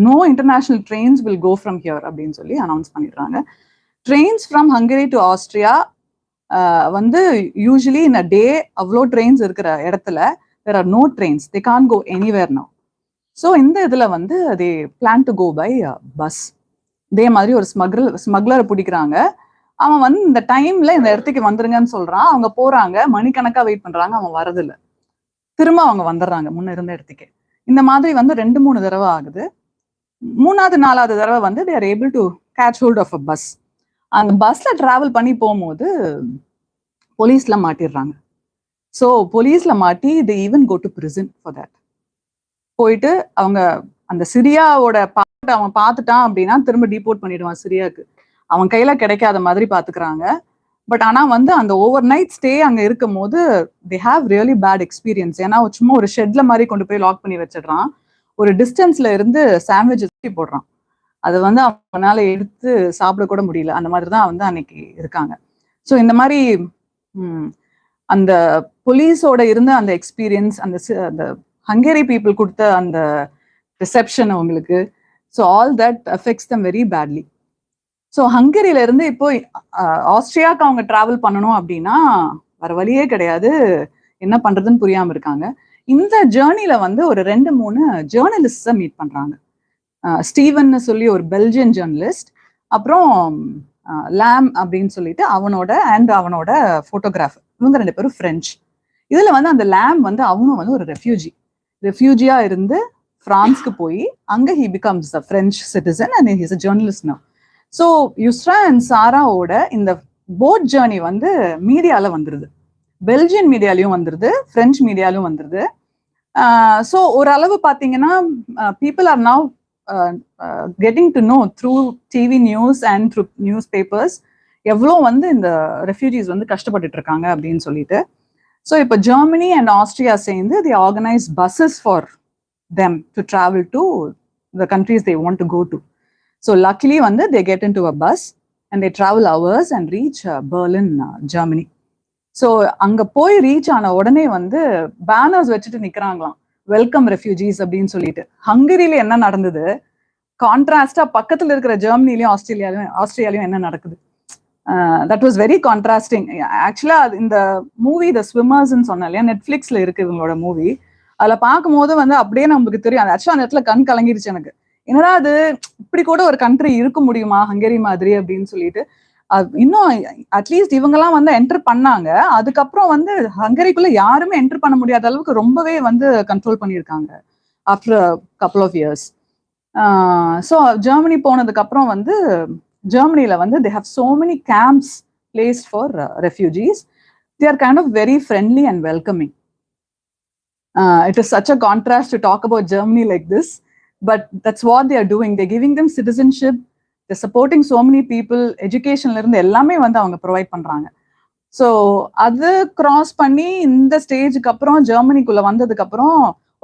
No international trains will go from here அப்படின்னு சொல்லி அனௌன்ஸ் பண்ணிடுறாங்க. Trains from Hungary to Austria வந்து யூஸ்வலி இன் அ டே அவ்வளோ ட்ரெயின்ஸ் இருக்கிற இடத்துல there are no trains. They can't go anywhere now. So இந்த இதுல வந்து they plan to go by bus. இதே மாதிரி ஒரு ஸ்மக்லரை பிடிக்கிறாங்க. அவன் வந்து இந்த டைம்ல இந்த இடத்துக்கு வந்துருங்கன்னு சொல்றான். அவங்க போறாங்க, மணிக்கணக்கா வெயிட் பண்றாங்க, அவன் வரதில்லை. திரும்ப அவங்க வந்துடுறாங்க முன்ன இருந்த இடத்துக்கு. இந்த மாதிரி வந்து 2-3 தடவை ஆகுது. 3வது 4வது தடவை வந்து they are able to catch hold of a bus. அந்த பஸ்ல டிராவல் பண்ணி போகும்போது போலீஸ்ல மாட்டிடுறாங்க. ஸோ போலீஸ்ல மாட்டி they even go to prison for that. போயிட்டு அவங்க அந்த சிரியாவோட பாட்டை அவன் பார்த்துட்டான் அப்படின்னா திரும்ப டிபோர்ட் பண்ணிடுவான் சிரியாவுக்கு. அவன் கையில கிடைக்காத மாதிரி பாத்துக்கிறாங்க. பட் ஆனா வந்து அந்த ஓவர் நைட் ஸ்டே அங்க இருக்கும் போது they have really bad experience. ஏன்னா சும்மா ஒரு ஷெட்ல மாதிரி கொண்டு போய் லாக் பண்ணி வச்சிடுறான். ஒரு டிஸ்டன்ஸ்ல இருந்து சாண்ட்விச் தூக்கி போடுறான். அது வந்து அவனால எடுத்து சாப்பிட கூட முடியல. அந்த மாதிரி தான் வந்து அன்னைக்கு இருக்காங்க. ஸோ இந்த மாதிரி அந்த போலீஸோட இருந்த அந்த எக்ஸ்பீரியன்ஸ், அந்த ஹங்கேரி பீப்புள் கொடுத்த அந்த ரிசெப்ஷன் அவங்களுக்கு, so all that affects them very badly. So ஹங்கேரியில இருந்து இப்போ ஆஸ்திரியாவுக்கு அவங்க டிராவல் பண்ணணும் அப்படின்னா வேற வழியே கிடையாது, என்ன பண்றதுன்னு புரியாம இருக்காங்க. இந்த ஜேர்னில வந்து ஒரு 2-3 ஜேர்னலிஸ்ட மீட் பண்றாங்க. ஸ்டீவன் சொல்லி ஒரு பெல்ஜியன் ஜேர்னலிஸ்ட், அப்புறம் லாம் அப்படின்னு சொல்லிட்டு அவனோட போட்டோகிராஃபர், இவங்க 2 பேரும் பிரெஞ்சு. இதுல வந்து அந்த லாம் வந்து அவனும் வந்து ஒரு ரெஃப்யூஜியா இருந்து பிரான்ஸ்க்கு போய் அங்க he becomes a French citizen and he is a journalist now. So Yusra and சாராவோட இந்த போட் ஜேர்னி வந்து மீடியால வந்துருது, பெல்ஜியன் மீடியாலையும் வந்துருது, பிரெஞ்சு மீடியாலையும் வந்துருது. ஸோ ஓரளவு பார்த்தீங்கன்னா people are now getting to know through TV news and through news papers எவ்வளோ வந்து இந்த ரெஃப்யூஜிஸ் வந்து கஷ்டப்பட்டுட்டு இருக்காங்க அப்படின்னு சொல்லிட்டு. ஸோ இப்போ ஜெர்மனி அண்ட் ஆஸ்திரியா சேர்ந்து they organise buses for them to travel to the countries they want to go to. So luckily வந்து they get into a bus and they travel hours and reach Berlin, Germany. So அங்க போய் reach ஆன உடனே வந்து banners வச்சுட்டு நிக்கிறாங்களாம், welcome refugees அப்படின்னு சொல்லிட்டு. ஹங்கேரியில என்ன நடந்தது, கான்ட்ராஸ்டா பக்கத்துல இருக்கிற ஜெர்மனிலையும் ஆஸ்திரேலியாலையும் என்ன நடக்குது, தட் வாஸ் வெரி கான்ட்ராஸ்டிங். ஆக்சுவலா இந்த மூவி த ஸ்விம்மர்ஸ்ன்னு சொன்னேன் இல்லையா, நெட்ஃபிளிக்ஸ்ல இருக்கு இவங்களோட மூவி. அதுல பார்க்கும்போது வந்து அப்படியே நமக்கு தெரியும், அது ஆக்சுவலா அந்த இடத்துல கண் கலங்கிருச்சு எனக்கு. என்னடா அது, இப்படி கூட ஒரு கண்ட்ரி இருக்க முடியுமா ஹங்கேரி மாதிரி அப்படின்னு சொல்லிட்டு. இன்னும் அட்லீஸ்ட் இவங்கெல்லாம் வந்து என்டர் பண்ணாங்க, அதுக்கப்புறம் வந்து ஹங்கேரிக்குள்ள யாருமே என்டர் பண்ண முடியாத அளவுக்கு ரொம்பவே வந்து கண்ட்ரோல் பண்ணியிருக்காங்க after couple of years. So Germany போனதுக்கு அப்புறம் வந்து ஜெர்மனில வந்து they have so many camps placed for refugees. They are kind of very friendly and welcoming. It is such a contrast to talk about Germany like this, but that's what they are doing. They're giving them citizenship, they're supporting so many people, education la irundhu ellame vandu avanga provide pandranga. So adu cross panni indha stage ku appuram Germany kulla vandadukku appuram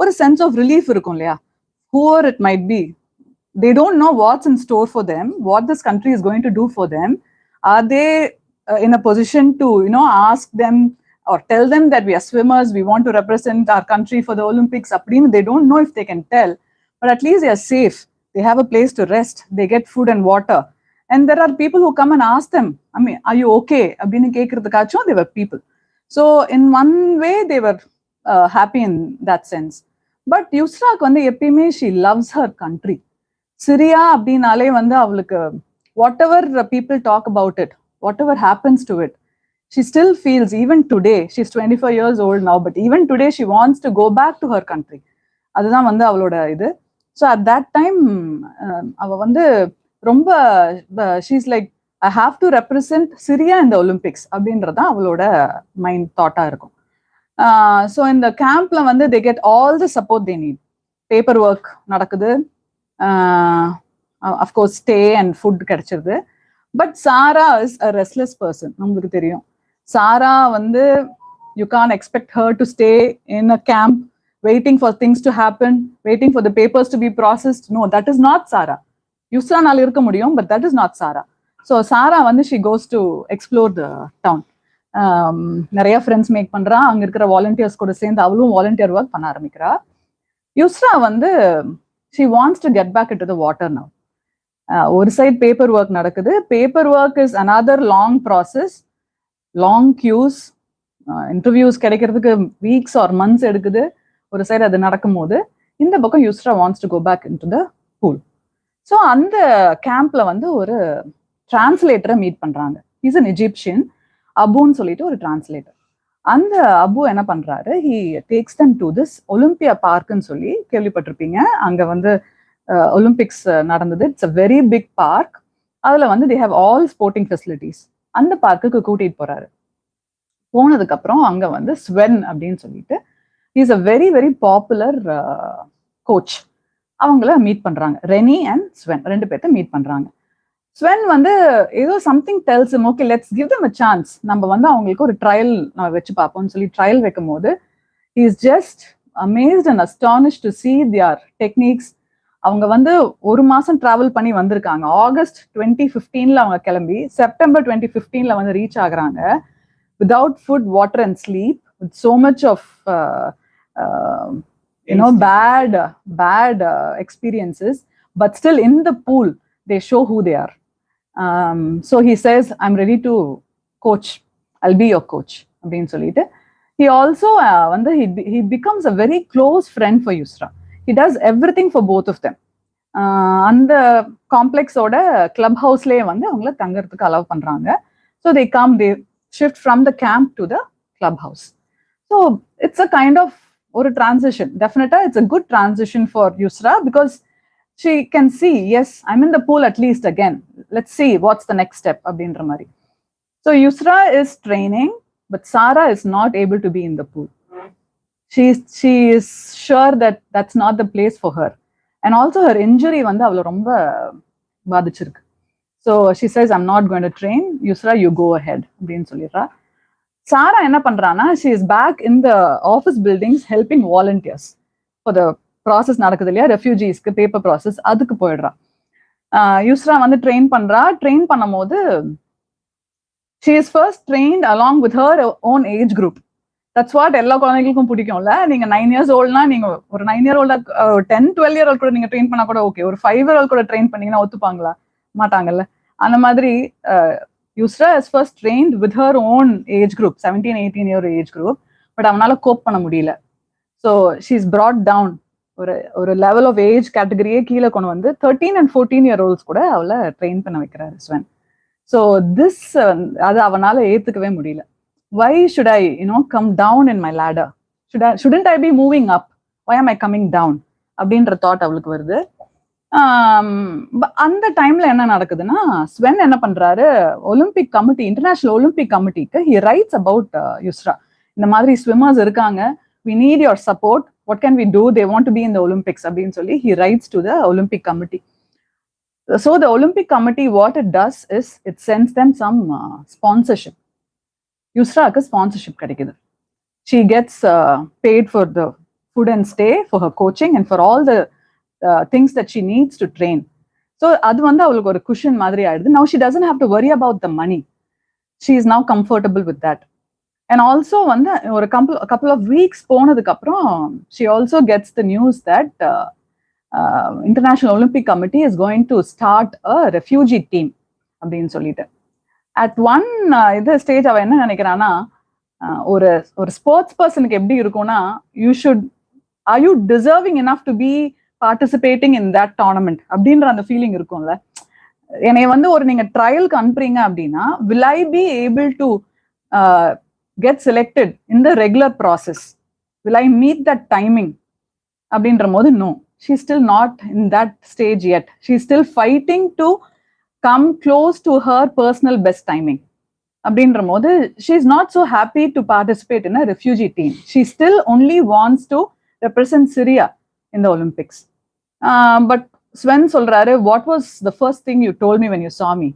ஒரு sense of relief irukum illaya, whoever it might be. They don't know what's in store for them, what this country is going to do for them. Are they in a position to ask them or tell them that we are swimmers, we want to represent our country for the Olympics? They don't know if they can tell, but at least they are safe. They have a place to rest. They get food and water. And there are people who come and ask them, I mean, are you okay? They were people. So in one way, they were happy in that sense. But Yusrak, she loves her country. Syria, whatever people talk about it, whatever happens to it, she still feels, even today, she's 25 years old now, but even today she wants to go back to her country. அதுதான் வந்து அவளோட இது. So at that time அவ வந்து ரொம்ப she's like, I have to represent Syria இந்த Olympics அப்படின்றதான் அவளோட மைண்ட் தாட்டா இருக்கும். ஸோ இந்த கேம்ப்ல வந்து they get all the support they need. Paper work நடக்குது, அஃப்கோர்ஸ் ஸ்டே அண்ட் ஃபுட் கிடைச்சிருது. But Sara is a restless person. நம்மளுக்கு தெரியும், சாரா வந்து you can't expect her to stay in a camp waiting for things to happen, waiting for the papers to be processed. No, that is not Sarah. Yusra nal irukka mudiyum, but that is not Sarah. So Sarah வந்து she goes to explore the town. நிறைய friends make பண்றா, அங்க இருக்கிற volunteers கூட சேர்ந்து அவளும் volunteer work பண்ண ஆரம்பிக்கிறா. யுஸ்ரா வந்து she wants to get back into the water now. ஒரு சைட் பேப்பர் ஒர்க் நடக்குது. Paper work is another long process, long queues, interviews கிடைக்கிறதுக்கு வீக்ஸ் ஆர் மந்த்ஸ் எடுக்குது. ஒரு சைடு அது நடக்கும் போது இந்த பக்கம் Yusra wants to go back in to the pool. So அந்த கேம்ப்ல வந்து ஒரு டிரான்ஸ்லேட்டரை மீட் பண்றாங்க. இஸ் அன் எஜிப்சியன், அபுன்னு சொல்லிட்டு ஒரு டிரான்ஸ்லேட்டர். அந்த அபு என்ன பண்றாரு, he takes them to this Olympia பார்க்னு சொல்லி கேள்விப்பட்டிருப்பீங்க. அங்க வந்து ஒலிம்பிக்ஸ் நடந்தது. It's a very big park. அதுல வந்து they have all sporting facilities. அந்த பார்க்குக்கு கூட்டிட்டு போறாரு. போனதுக்கு அப்புறம் அங்க வந்து ஸ்வென் அப்படின்னு சொல்லிட்டு is a very very popular coach. அவங்கள மீட் பண்றாங்க. ரெனி அண்ட் ஸ்வென் 2 பேர்த்த மீட் பண்றாங்க. ஸ்வென் வந்து ஏதோ something tells him, okay let's give them a chance, நம்ம வந்து அவங்களுக்கு ஒரு ட்ரையல் வச்சு பார்ப்போம்னு சொல்லி ட்ரையல் வைக்கும் போது he is just amazed and astonished to see their techniques. அவங்க வந்து ஒரு மாசம் டிராவல் பண்ணி வந்திருக்காங்க. ஆகஸ்ட் 2015ல அவங்க கிளம்பி செப்டம்பர் 2015ல வந்து ரீச் ஆகுறாங்க. Without food, water and sleep, with so much of bad experiences, but still in the pool they show who they are. So he says, I'm ready to coach, I'll be your coach அப்படின்னு சொல்லிட்டு he also வந்து he becomes a very close friend for Yusra. He does everything for both of them. அந்த காம்ப்ளெக்ஸோட club ஹவுஸ்லேயே வந்து அவங்கள தங்கறதுக்கு allow பண்றாங்க. So they shift from the camp to the club house. So it's a kind of ஒரு transition. Definitely it's a good transition for Yusra because she can see, yes, I'm in the pool at least again. Let's see what's the next step அப்படின்ற மாதிரி. So Yusra is training, but Sarah is not able to be in the pool. She is sure that that's not the place for her. And also her injury வந்து அவளை ரொம்ப பாதிச்சிருக்கு. So she says, I'm not going to train. Yusra, you go ahead அப்படின்னு சொல்லிடுறா. சாரா என்ன பண்றான்னா, she is back in the office buildings helping volunteers for the process நடக்குது இல்லையா, ரெஃப்யூஜிஸ்க்கு paper process, அதுக்கு போயிடுறா. யூஸ்ரா வந்து ட்ரெயின் பண்ணும் போது she is first trained along with her own age group. That's what எல்லா குழந்தைகளுக்கும் பிடிக்கும்ல. நீங்க 9 years oldனா நீங்க ஒரு 9 year old 10-12 year old கூட நீங்க ட்ரெயின் பண்ணா கூட ஓகே. ஒரு 5 year old கூட ட்ரெயின் பண்ணீங்கன்னா ஒத்துப்பாங்களா? மாட்டாங்கல்ல. அந்த மாதிரி Yusra is first trained with her own age group, 17-18 year age group, but அவனால கோப் பண்ண முடியல. So she's brought down ஒரு லெவல் ஆஃப் ஏஜ் கேட்டகரியே கீழே கொண்டு வந்து 13 and 14 year olds கூட அவளை ட்ரெயின் பண்ண வைக்கிறாரு ஸ்வென். ஸோ திஸ் அது அவனால ஏத்துக்கவே முடியல. Why should I, come down in my ladder? Shouldn't I be moving up? Why am I coming down? அப்படின்ற தாட் அவளுக்கு வருது. அந்த டைம்ல என்ன நடக்குதுன்னா, ஸ்வென் என்ன பண்றாரு, ஒலிம்பிக் கமிட்டி, இன்டர்நேஷனல் ஒலிம்பிக் கமிட்டிக்கு he writes about Yusra. இந்த மாதிரி ஸ்விம்மர்ஸ் இருக்காங்க, we need your support, what can we do, they want to be in the Olympics அப்படின்னு சொல்லி he writes to the Olympic committee. So the Olympic committee, what it does is it sends them some sponsorship. Yusraக்கு sponsorship கிடைக்குது. She gets paid for the food and stay, for her coaching and for all the things that she needs to train. So அது வந்து அவளுக்கு ஒரு cushion மாதிரி ஆயிடுது. Now she doesn't have to worry about the money. She is now comfortable with that. And also வந்து ஒரு couple of weeks போனதுக்கு அப்புறம் she also gets the news that International Olympic Committee is going to start a refugee team அப்படின்னு சொல்லிட்டு. At one இது stage அவ என்ன நினைக்கிறான்னா, ஒரு ஸ்போர்ட்ஸ் பர்சனுக்கு எப்படி இருக்கும்னா, are you deserving enough to be participating in that tournament அப்படின்ற அந்த ஃபீலிங் இருக்கும்ல. என்னை வந்து நீங்க ட்ரையலுக்கு அனுப்புறீங்க அப்படின்னா, will I be able to get selected in the regular process? Will I meet that timing? அப்படின்ற போது no, she's still not in that stage yet. She's still fighting to come close to her personal best timing. அப்படின்ற போது she's not so happy to participate in a refugee team. She still only wants to represent Syria in the Olympics. But Sven சொல்றாரு, what was the first thing you told me when you saw me?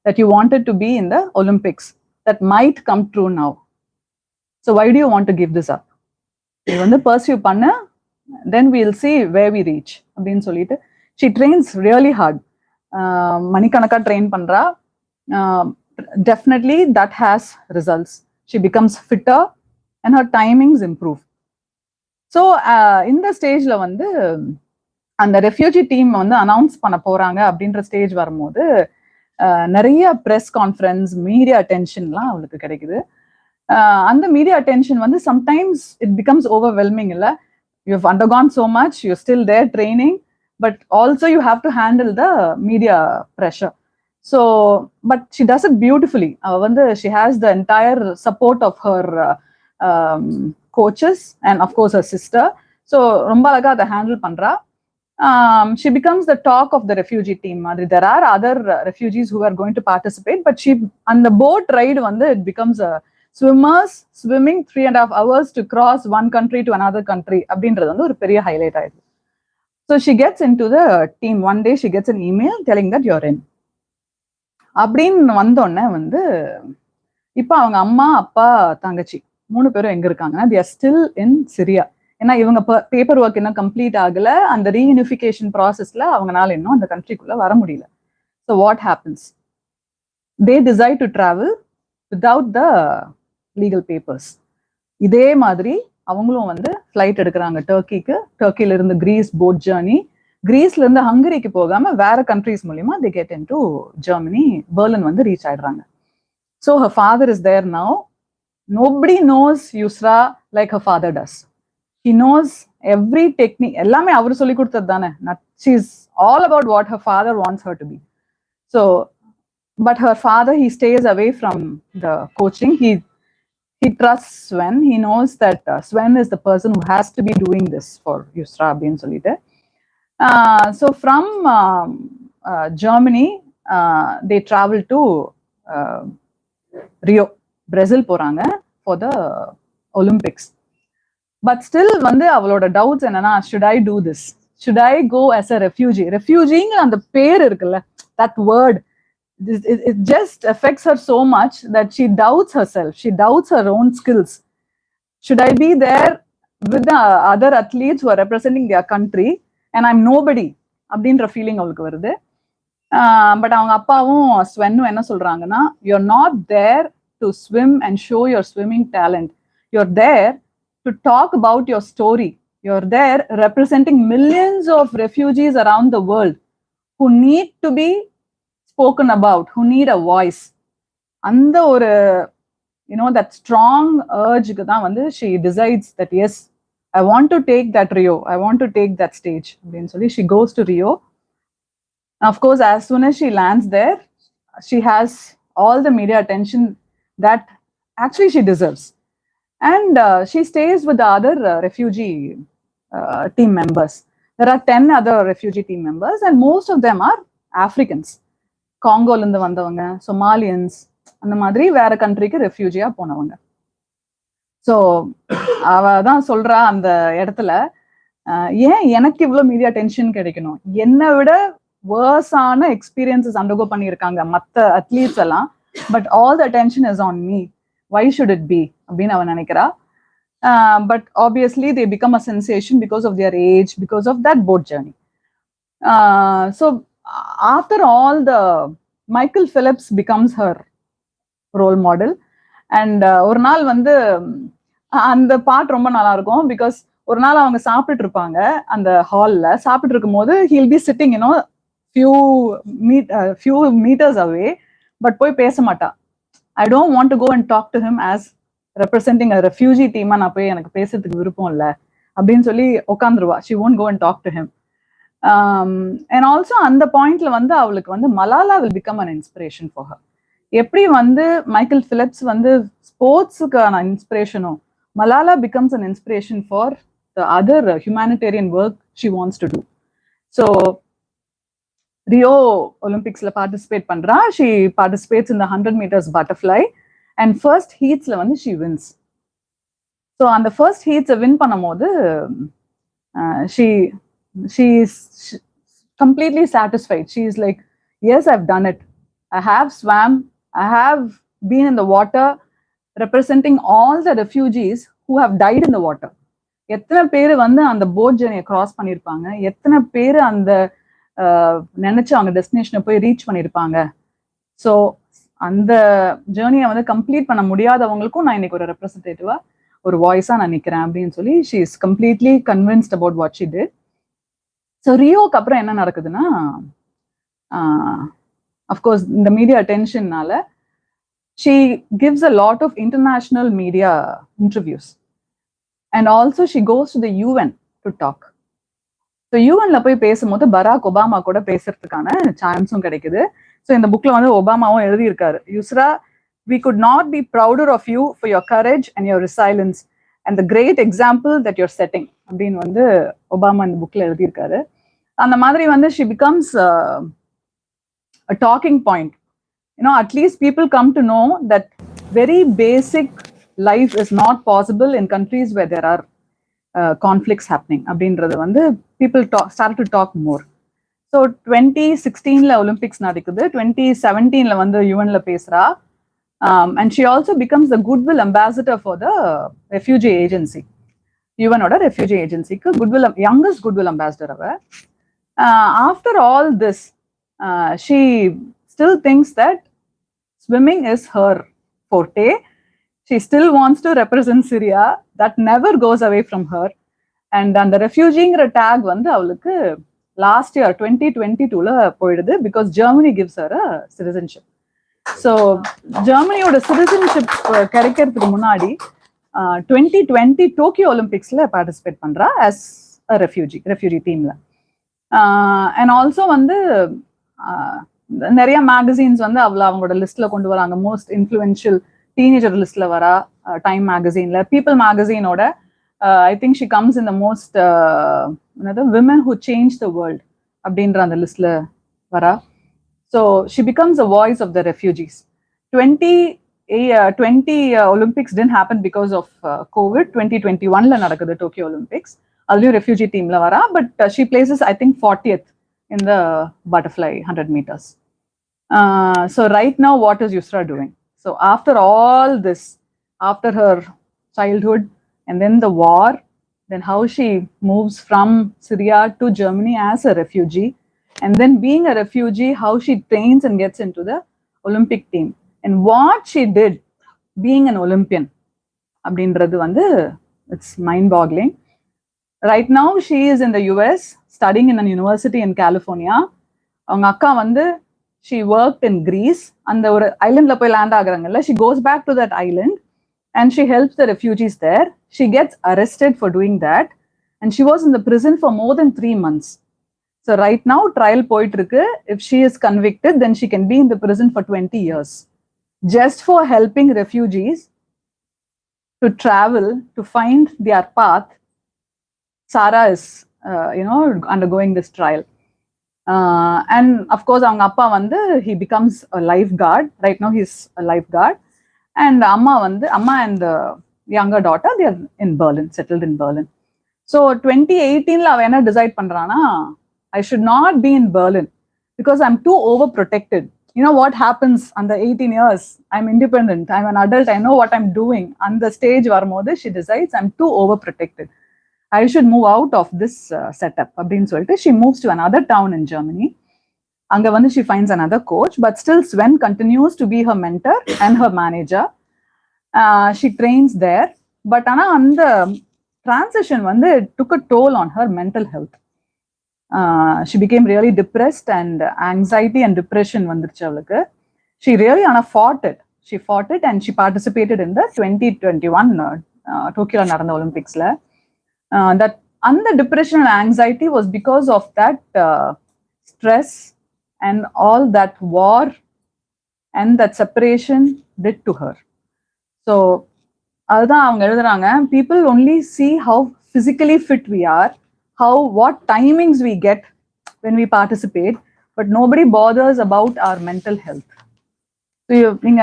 That you wanted to be in the Olympics. That might come true now. So why do you want to give this up? You வந்து pursue பண்ண, then we'll see where we reach அப்படின்னு சொல்லிட்டு she trains really hard. மணிக்கணக்கா train பண்றா. Definitely that has results. She becomes fitter and her timings improve. So இந்த ஸ்டேஜ்ல வந்து அந்த ரெஃப்யூஜி டீம் வந்து அனௌன்ஸ் பண்ண போறாங்க அப்படின்ற ஸ்டேஜ் வரும்போது நிறைய ப்ரெஸ் கான்ஃபரன்ஸ், மீடியா அட்டென்ஷன்லாம் அவளுக்கு கிடைக்குது. அந்த மீடியா அட்டென்ஷன் வந்து சம்டைம்ஸ் இட் பிகம்ஸ் ஓவர்வெல்மிங். இல்லை, you have undergone so much, you still there training, but also you have to handle the media pressure. So but she does it beautifully. She has the entire support of her coaches and of course her sister. So romba alaga அதை handle பண்றா. She becomes the talk of the refugee team. There are other refugees who are going to participate, but she on the boat ride it becomes a swimmers swimming 3.5 hours to cross one country to another country அப்படின்றது ஒரு பெரிய highlight ஆயிடுது. So she gets into the team. One day she gets an email telling that you're in. அப்படின்னு வந்தோடனே இப்போ அவங்க அம்மா, அப்பா, தங்கச்சி 3 பேரும் எங்க இருக்காங்கன்னா, they are still in Syria. ஏன்னா இவங்க பேப்பர் ஒர்க் இன்னும் கம்ப்ளீட் ஆகல, அந்த ரீயூனிஃபிகேஷன் ப்ராசஸ்ல அவங்கனால இன்னும் அந்த கண்ட்ரிக்குள்ள வர முடியல. So what happens, they decide to travel without the legal papers. இதே மாதிரி அவங்களும் வந்து ஃப்ளைட் எடுக்கிறாங்க டர்க்கிக்கு. டர்க்கில இருந்து கிரீஸ் போட் ஜேர்னி, கிரீஸ்ல இருந்து ஹங்கரிக்கு போகாம வேற கண்ட்ரிஸ் மூலியமா they get into Germany, Berlin வந்து ரீச் ஆயிடுறாங்க. So her father is there now. Nobody knows Yusra like her father does. He knows every technique. எல்லாமே அவர் சொல்லி கொடுத்தது தானே. She's all about what her father wants her to be. So, but her father, he stays away from the coaching. He trusts Sven. He knows that Sven is the person who has to be doing this for Yusra அப்படின்னு சொல்லிட்டு. So from Germany, they travel to Rio, Brazil போறாங்க for the Olympics. But still வந்து அவளோட doubts என்னன்னா, should I do this? Should I go as a refugee? Refugee அந்த பேர் இருக்குல்ல, that word, it just affects her so much that she doubts herself. She doubts her own skills. Should I be there with the other athletes who are representing their country and I'm nobody? அப்படின்ற feeling அவளுக்கு வருது. But அவங்க அப்பாவும் ஸ்வென்னும் என்ன சொல்றாங்கன்னா, you're not there to swim and show your swimming talent. You're there to talk about your story. You're there representing millions of refugees around the world who need to be spoken about, who need a voice. அந்த ஒரு that strong urge தான் வந்து she decides that yes, I want to take that Rio, I want to take that stage அப்படின்னு சொல்லி she goes to Rio. Of course, as soon as she lands there, she has all the media attention that actually she deserves. And she stays with the other refugee team members. There are 10 other refugee team members and most of them are Africans. காங்கோல இருந்து வந்தவங்க, சொமாலியன்ஸ், அந்த மாதிரி வேற கண்ட்ரிக்கு ரெஃப்யூஜியா போனவங்க. So அவ தான் சொல்றா அந்த இடத்துல, ஏன் எனக்கு இவ்வளவு மீடியா டென்ஷன் கிடைக்கணும், என்னை விட வேர்ஸான எக்ஸ்பீரியன்சஸ் அண்டர்கோ பண்ணியிருக்காங்க மற்ற அத்லீட்ஸ் எல்லாம், but all the attention is on me, why should it be அப்படின்னு அவன் நினைக்கிறா. But obviously they become a sensation because of their age, because of that boat journey. So after all, Michael Phelps becomes her role model. And ஒரு நாள் வந்து அந்த பாட் ரொம்ப நல்லா இருக்கும், பிகாஸ் ஒரு நாள் அவங்க சாப்பிட்டு இருப்பாங்க அந்த ஹால்ல. சாப்பிட்டு இருக்கும் போது he'll be sitting few meters away, but போய் பேச மாட்டா. I don't want to go and talk to him as representing a refugee team. நான் போய் எனக்கு பேசுறதுக்கு விருப்பம் இல்லை அப்படின்னு சொல்லி உட்காந்துருவா. She won't go and talk to him. And also அந்த பாயிண்ட்ல வந்து அவளுக்கு வந்து Malala will become an inspiration for her. எப்படி வந்து மைக்கேல் பிலிப்ஸ் வந்து ஸ்போர்ட்ஸுக்கான இன்ஸ்பிரேஷனும், Malala becomes an inspiration for the other humanitarian work she wants to do. So Rio ஒலிம்பிக்ஸ்ல participate பண்றா. she participates in the 100 meters butterfly and first heatsல வந்து she wins. So அந்த first heats win பண்ணும்போது she's completely satisfied. She's like, yes, I've done it. I have swam, I have been in the water representing all the refugees who have died in the water. எத்தனை பேர் வந்து அந்த boat ஜர்னியை cross பண்ணியிருப்பாங்க, எத்தனை பேர் அந்த நினைச்சு அவங்க டெஸ்டினேஷனை போய் ரீச் பண்ணியிருப்பாங்க. ஸோ அந்த ஜேர்னியை வந்து கம்ப்ளீட் பண்ண முடியாதவங்களுக்கும் நான் இன்னைக்கு ஒரு ரெப்ரஸன்டேட்டிவா ஒரு வாய்ஸா நான் நிற்கிறேன் அப்படின்னு சொல்லி she is completely convinced about what she did. So ரியோக்கு அப்புறம் என்ன நடக்குதுன்னா, அஃப்கோர்ஸ் இந்த மீடியா அட்டென்ஷன்னால she gives a lot of international media interviews and also she goes to the UN to talk. So யூஎன்ல போய் பேசும்போது பராக் ஒபாமா கூட பேசுறதுக்கான சான்ஸும் கிடைக்குது. ஸோ இந்த புக்ல வந்து ஒபாமாவும் எழுதியிருக்காரு, யூஸ்ரா, we could not be prouder of you for your courage and your resilience and the great example that you're setting அப்படின்னு வந்து ஒபாமா இந்த புக்ல எழுதியிருக்காரு. அந்த மாதிரி வந்து she becomes a talking point. At least people come to know that very basic life is not possible in countries where there are conflicts happening அப்படின்றது வந்து people start to talk more. So 2016ல Olympics நடக்குது, 2017ல வந்து யூஎன்ல பேசுறா. And she also becomes the goodwill ambassador for the refugee agency. யுவனோட refugee ஏஜென்சிக்கு goodwill youngest goodwill ambassador அவ. After all this she still thinks that swimming is her forte. She still wants to represent Syria. That never goes away from her. And அந்த ரெஃப்யூஜிங்கிற take வந்து அவளுக்கு last year 2022ல போயிடுது because Germany gives her a citizenship. So ஜெர்மனியோட citizenship கிடைக்கிறதுக்கு முன்னாடி 2020 Tokyo ஒலிம்பிக்ஸ்ல participate பண்றா ஆஸ் அ ரெஃப்யூஜி டீம்ல. அண்ட் ஆல்சோ வந்து நிறைய மேகசின்ஸ் வந்து அவங்களோட லிஸ்ட்ல கொண்டு வராங்க. மோஸ்ட் இன்ஃப்ளூயன்ஷியல் டீனேஜர் லிஸ்ட்ல வரா டைம் மேகசின்ல. பீப்புள் மேகசினோட I think she comes in the most women who change the world அப்படின்ற அந்த லிஸ்ட்ல வரா. So she becomes a voice of the refugees. 2020 Olympics didn't happen because of COVID. 2021ல நடக்குது டோக்கியோ ஒலிம்பிக்ஸ். அதுலயும் ரெஃப்யூஜி டீம்ல வரா. But she places I think 40th in the butterfly 100 meters. So right now, what is Yusra doing? So after all this, after her childhood and then the war, then how she moves from Syria to Germany as a refugee, and then being a refugee, how she trains and gets into the Olympic team, and what she did being an Olympian. அப்படின்றது வந்து it's mind-boggling. Right now, she is in the US studying in an university in California. அவங்க அக்கா வந்து she worked in Greece. அந்த ஒரு ஐலண்ட்ல போய் land ஆகுறாங்கல்ல, she goes back to that island and she helps the refugees there. She gets arrested for doing that and she was in the prison for more than 3 months. So right now trial போயிட்டு இருக்கு. If she is convicted, then she can be in the prison for 20 years just for helping refugees to travel to find their path. Sarah is undergoing this trial. And of course avanga appa vandu he becomes a lifeguard. Right now he's a lifeguard. And amma and the younger daughter, they are in Berlin, settled in Berlin. So 2018 la ava enna decide pandrana, I should not be in Berlin because I'm too overprotected. You know what happens under 18 years? I'm independent, I'm an adult, I know what I'm doing. On the stage varumbodhu she decides I'm too overprotected, I should move out of this setup. அப்படின்னு சொல்லிட்டு she moves to another town in Germany. அங்க வந்து she finds another coach, but still Sven continues to be her mentor and her manager. She trains there, but ஆனா அந்த transition வந்து took a toll on her mental health. She became really depressed and anxiety and depression வந்துருச்சு அவளுக்கு. She really fought it. She fought it and she participated in the 2021 டோக்கியோல நடந்த ஒலிம்பிக்ஸ்ல. That and the depression and anxiety was because of that stress and all that war and that separation did to her. So அதுதான் அவங்க எழுதுறாங்க, people only see how physically fit we are, what timings we get when we participate, but nobody bothers about our mental health. So நீங்க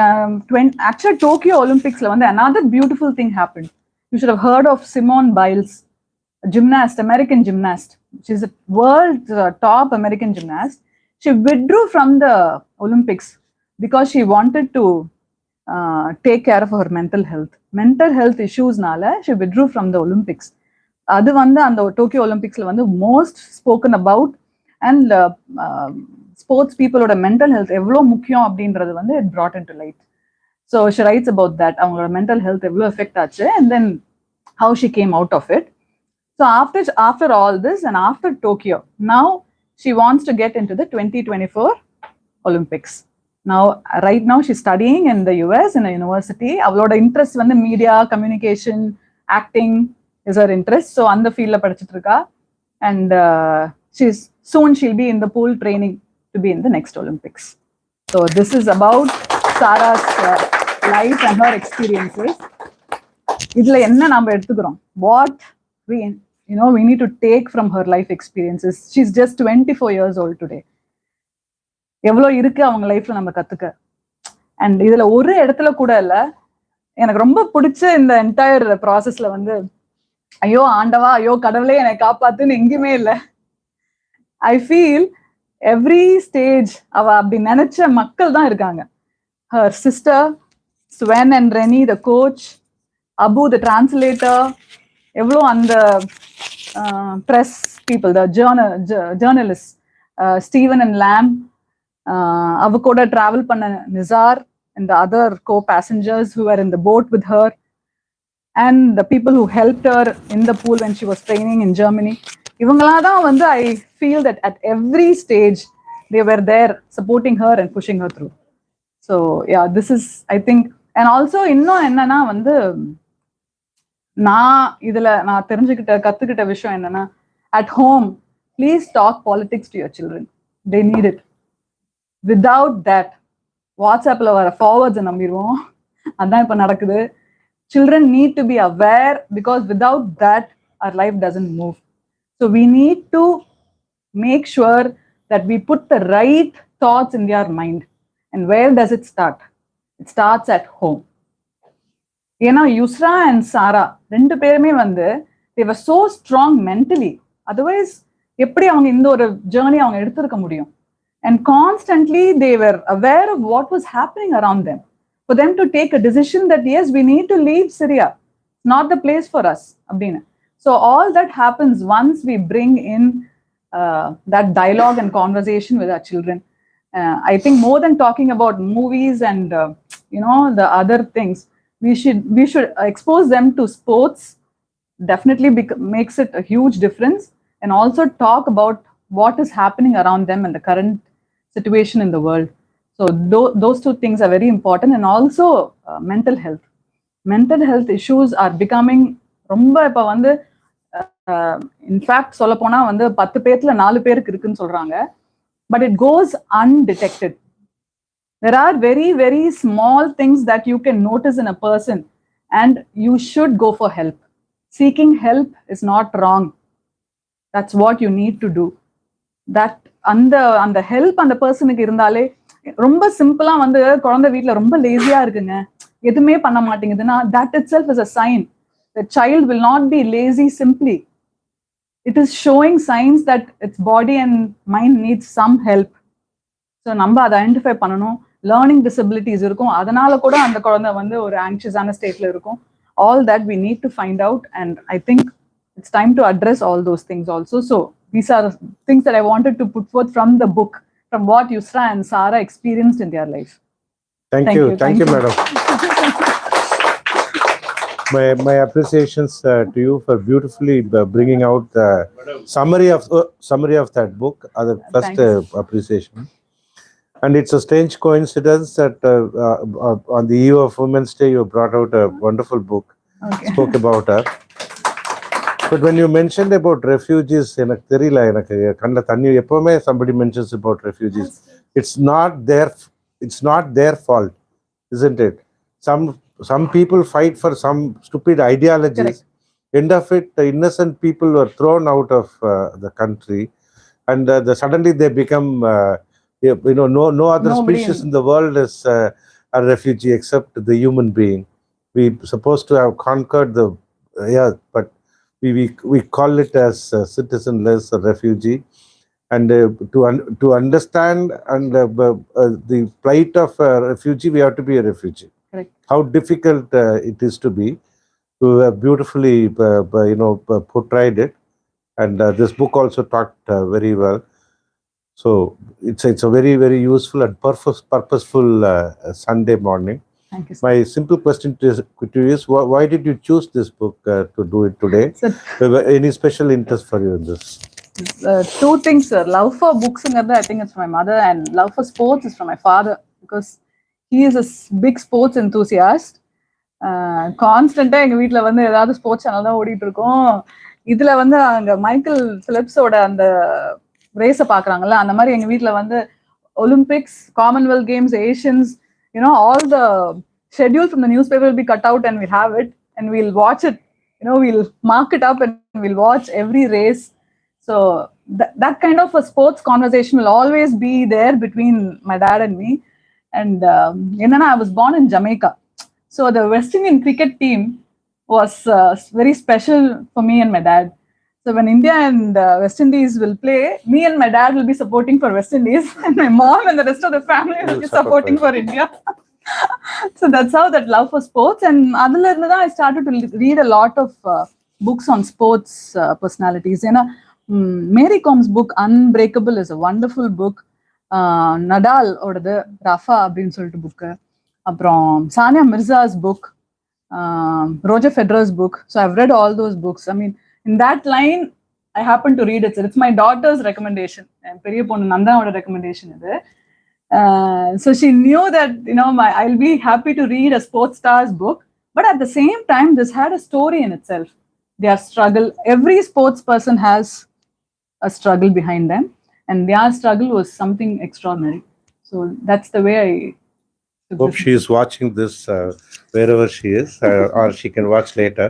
actually Tokyo Olympicsல வந்து another beautiful thing happened. You should have heard of Simone Biles, gymnast, American gymnast. She's a world top American gymnast. She withdrew from the Olympics because she wanted to take care of her mental health issues nala she withdrew from the Olympics. அது வந்து அந்த Tokyo ஒலிம்பிக்ஸ்ல வந்து most spoken about. And sports பீப்புளோட mental health எவ்வளோ முக்கியம் அப்படின்றது வந்து it brought into light. So she writes about that, அவங்களோட மென்டல் ஹெல்த் எவ்வளோ எஃபெக்ட் ஆச்சு and then how she came out of it. So after all this and after Tokyo, now she wants to get into the 2024 Olympics. Now, right now she's studying in the US in a university. அவளோட interest வந்து media, communication, acting is her interest. So அந்த ஃபீல்ட்ல படிச்சுட்டு இருக்கா. And she'll be in the pool training to be in the next Olympics. So this is about Sarah's life and her experiences. இதுல என்ன நாம எடுத்துக்கிறோம், what we need to take from her life experiences. She's just 24 years old today. எவ்வளோ இருக்கு அவங்க லைஃப்ல நம்ம கத்துக்க. அண்ட் இதுல ஒரு இடத்துல கூட இல்ல, எனக்கு ரொம்ப பிடிச்ச இந்த என்டையர் ப்ராசஸ்ல வந்து ஐயோ ஆண்டவா, ஐயோ கடவுளே என்னை காப்பாத்துன்னு எங்கேயுமே இல்லை. ஐ ஃபீல் எவ்ரி ஸ்டேஜ் அவ அப்படி நினைச்ச மக்கள் தான் இருக்காங்க. Her sister, Sven and Rennie the coach, Abu the translator, எவ்வளோ அந்த press people, the journalists, Stephen and Lamb, அவ கூட travel பண்ண Nizar and the other co-passengers who were in the boat with her, and the people who helped her in the pool when she was training in Germany. இவங்களாம் தான் வந்து I feel that at every stage they were there supporting her and pushing her through. So yeah, this is, I think, and also இன்னும் என்னன்னா வந்து நான் கத்துக்கிட்ட விஷயம் என்னன்னா, at home please talk politics to your children. They need it. Without that, WhatsAppல வர forwards நம்பிடுவோம். அதான் இப்ப நடக்குது. Children need to be aware, because without that our life doesn't move. So we need to make sure that we put the right thoughts in their mind. And where does it start? It starts at home. ஏன்னா யுஸ்ரா and சாரா ரெண்டு பேருமே வந்து they were so strong mentally. Otherwise எப்படி அவங்க இந்த ஒரு journey அவங்க எடுத்திருக்க முடியும்? And constantly they were aware of what was happening around them. For them to take a decision that yes, we need to leave Syria, not the place for us. Abdina. So all that happens once we bring in that dialogue and conversation with our children. I think more than talking about movies and the other things, we should expose them to sports. Definitely makes it a huge difference. And also talk about what is happening around them and the current situation in the world. So those two things are very important. And also mental health. Mental health issues are becoming ரொம்ப இப்ப வந்து in fact சொல்ல போனா வந்து 10 பேர்ல 4 பேருக்கு இருக்குன்னு சொல்றாங்க. But it goes undetected. There are very, very small things that you can notice in a person, and you should go for help. Seeking help is not wrong. That's what you need to do. That அந்த help அந்த பர்சனுக்கு இருந்தாலே, ரொம்ப சிம்பிளா வந்து குழந்தை வீட்டுல ரொம்ப லேசியா இருக்குங்க, எதுவுமே பண்ண மாட்டேங்குதுன்னா, that itself is a sign. The child will not be lazy simply. It is showing signs that its body and mind needs some help. So நம்ம அதை ஐடென்டிஃபை பண்ணணும். லேர்னிங் டிசபிலிட்டிஸ் இருக்கும், அதனால கூட அந்த குழந்தை வந்து ஒரு ஆங்ஷியஸான ஸ்டேட்ல இருக்கும். All that we need to find out, and I think it's time to address all those things also. So these are things that I wanted to put forth from the book, from what Yusra and Sara experienced in their life. Thank you, madam. My appreciations to you for beautifully bringing out the summary of that book. Other first appreciation. And it's a strange coincidence that on the eve of Women's Day, you brought out a wonderful book, spoke about her. But when you mentioned about refugees, somebody mentions about refugees, it's not their fault, isn't it? Some people fight for some stupid ideologies. Correct. End of it, the innocent people were thrown out of the country, and suddenly they become no other species in the world is a refugee except the human being. We supposed to have conquered the earth, but we call it as citizenless, a refugee. And to understand and the plight of a refugee, we have to be a refugee. Correct. How difficult it is to be. You have beautifully portrayed it, and this book also talked very well. So it's a very, very useful and purposeful Sunday morning. Thank you, sir. My simple question to you is, why did you choose this book to do it today? Any special interest for you in this? Two things, sir. Love for books, I think it's from my mother, and love for sports is from my father, because he is a big sports enthusiast. கான்ஸ்டன்டா எங்க வீட்டுல வந்து ஏதாவது sports channel தான் ஓடிட்டு இருக்கோம். இதுல வந்து அங்க மைக்கேல் பிலிப்ஸோட அந்த ரேஸை பாக்குறாங்கல்ல, அந்த மாதிரி எங்க வீட்டுல வந்து Olympics, Commonwealth games, Asians, all the schedule from the newspaper will be cut out, and we'll have it and we'll watch it. We'll mark it up and we'll watch every race. So that kind of a sports conversation will always be there between my dad and me. And I was born in Jamaica, so the West Indian cricket team was very special for me and my dad. So when India and West Indies will play, me and my dad will be supporting for West Indies, and my mom and the rest of the family will be supporting for India. So that's how that love for sports. And I started to read a lot of books on sports personalities. You know, Mary Com's book Unbreakable is a wonderful book. Nadal ஓடது Rafa அப்படின்னு சொல்லிட்டு book, அப்புறம் Sania மிர்சா's book, Roger Federer's book. So I've read all those books. I mean, in that line, I happen to read it. So it's my daughter's recommendation. பெரிய பொண்ணு நந்தாவோட recommendation இது. So she knew that, you know, I'll be happy to read a sports star's book. But at the same time, this had a story in itself. Their struggle. Every sports person has a struggle behind them. And their struggle was something extraordinary. So that's the way I Hope she is watching this wherever she is, or she can watch later.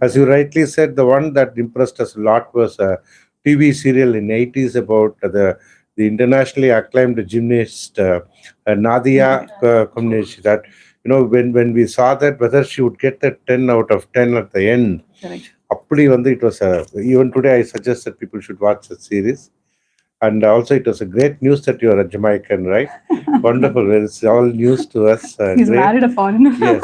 As you rightly said, the one that impressed us a lot was a TV serial in 80s about the internationally acclaimed gymnast Nadia Comaneci. That, you know, when we saw that, whether she would get that 10 out of 10 at the end. Correct. Appadi vandu it was even today I suggest that people should watch the series. And also it was a great news that you are a Jamaican, right? Wonderful. It's all news to us. He's great. married a foreigner. Yes.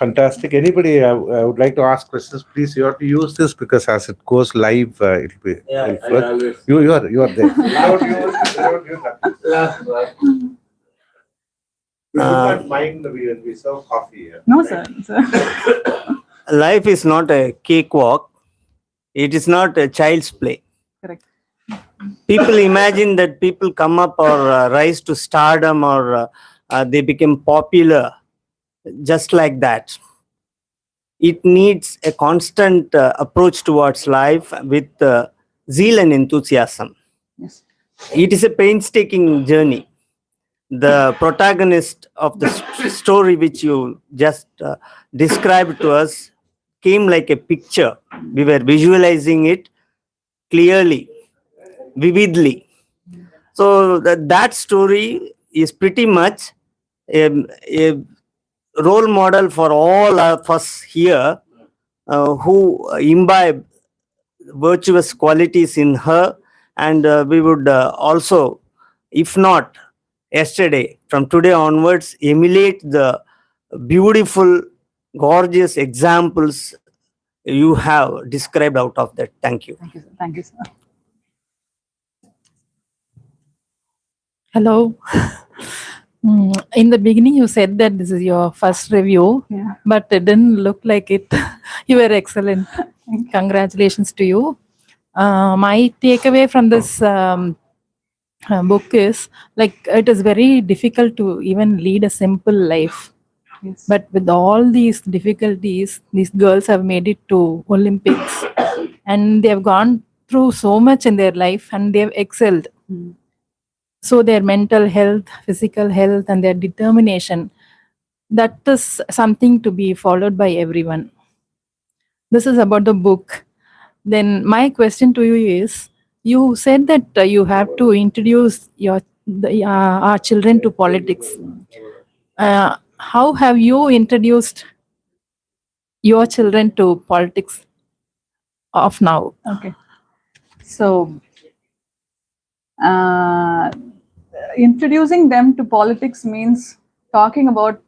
Fantastic. Anybody I would like to ask questions, please. You have to use this because as it goes live, it'll be helpful. You are there. Don't use that. We don't mind when we serve coffee here. No, sir. Life is not a cakewalk. It is not a child's play. Correct. People imagine that people come up or rise to stardom or they become popular just like that. It needs a constant approach towards life with zeal and enthusiasm. Yes. It is a painstaking journey. The protagonist of the story which you just described to us came like a picture. We were visualizing it clearly, vividly. So that story is pretty much a role model for all of us here who imbibe virtuous qualities in her. And we would also, if not yesterday, from today onwards, emulate the beautiful, gorgeous examples you have described out of that. Thank you. Thank you, sir. Thank you, sir. Hello. In the beginning, you said that this is your first review, Yeah. but it didn't look like it. You were excellent. Congratulations to you. My takeaway from this book is like it is very difficult to even lead a simple life. Yes. But with all these difficulties, these girls have made it to Olympics and they have gone through so much in their life and they have excelled. So their mental health, physical health, and their determination, that is something to be followed by everyone. This is about the book. Then my question to you is, you said that you have to introduce our children to politics. How have you introduced your children to politics of now? Okay. So, introducing them to politics means talking about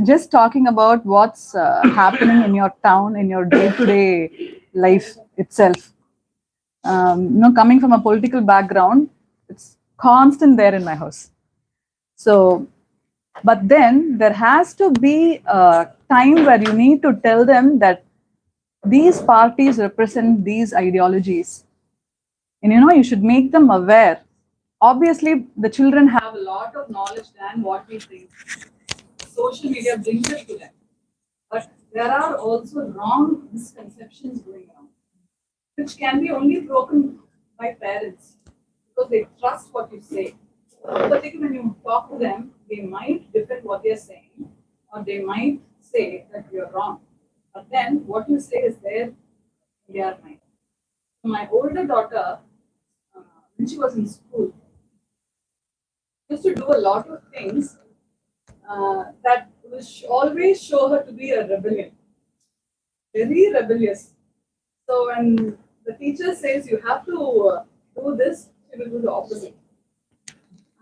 just talking about what's happening in your town, in your day-to-day life itself. You know, coming from a political background, it's constant there in my house. So, but then there has to be a time where you need to tell them that these parties represent these ideologies. And you know, you should make them aware. Obviously, the children have a lot of knowledge than what we think. Social media brings it to them. But there are also wrong misconceptions going on, which can be only broken by parents because they trust what you say. Particularly when you talk to them, they might defend what they're saying, or they might say that you're wrong. But then what you say is there in their mind. So my older daughter, when she was in school, used to do a lot of things that will always show her to be a rebellion, very rebellious. So when the teacher says you have to do this, she will do the opposite.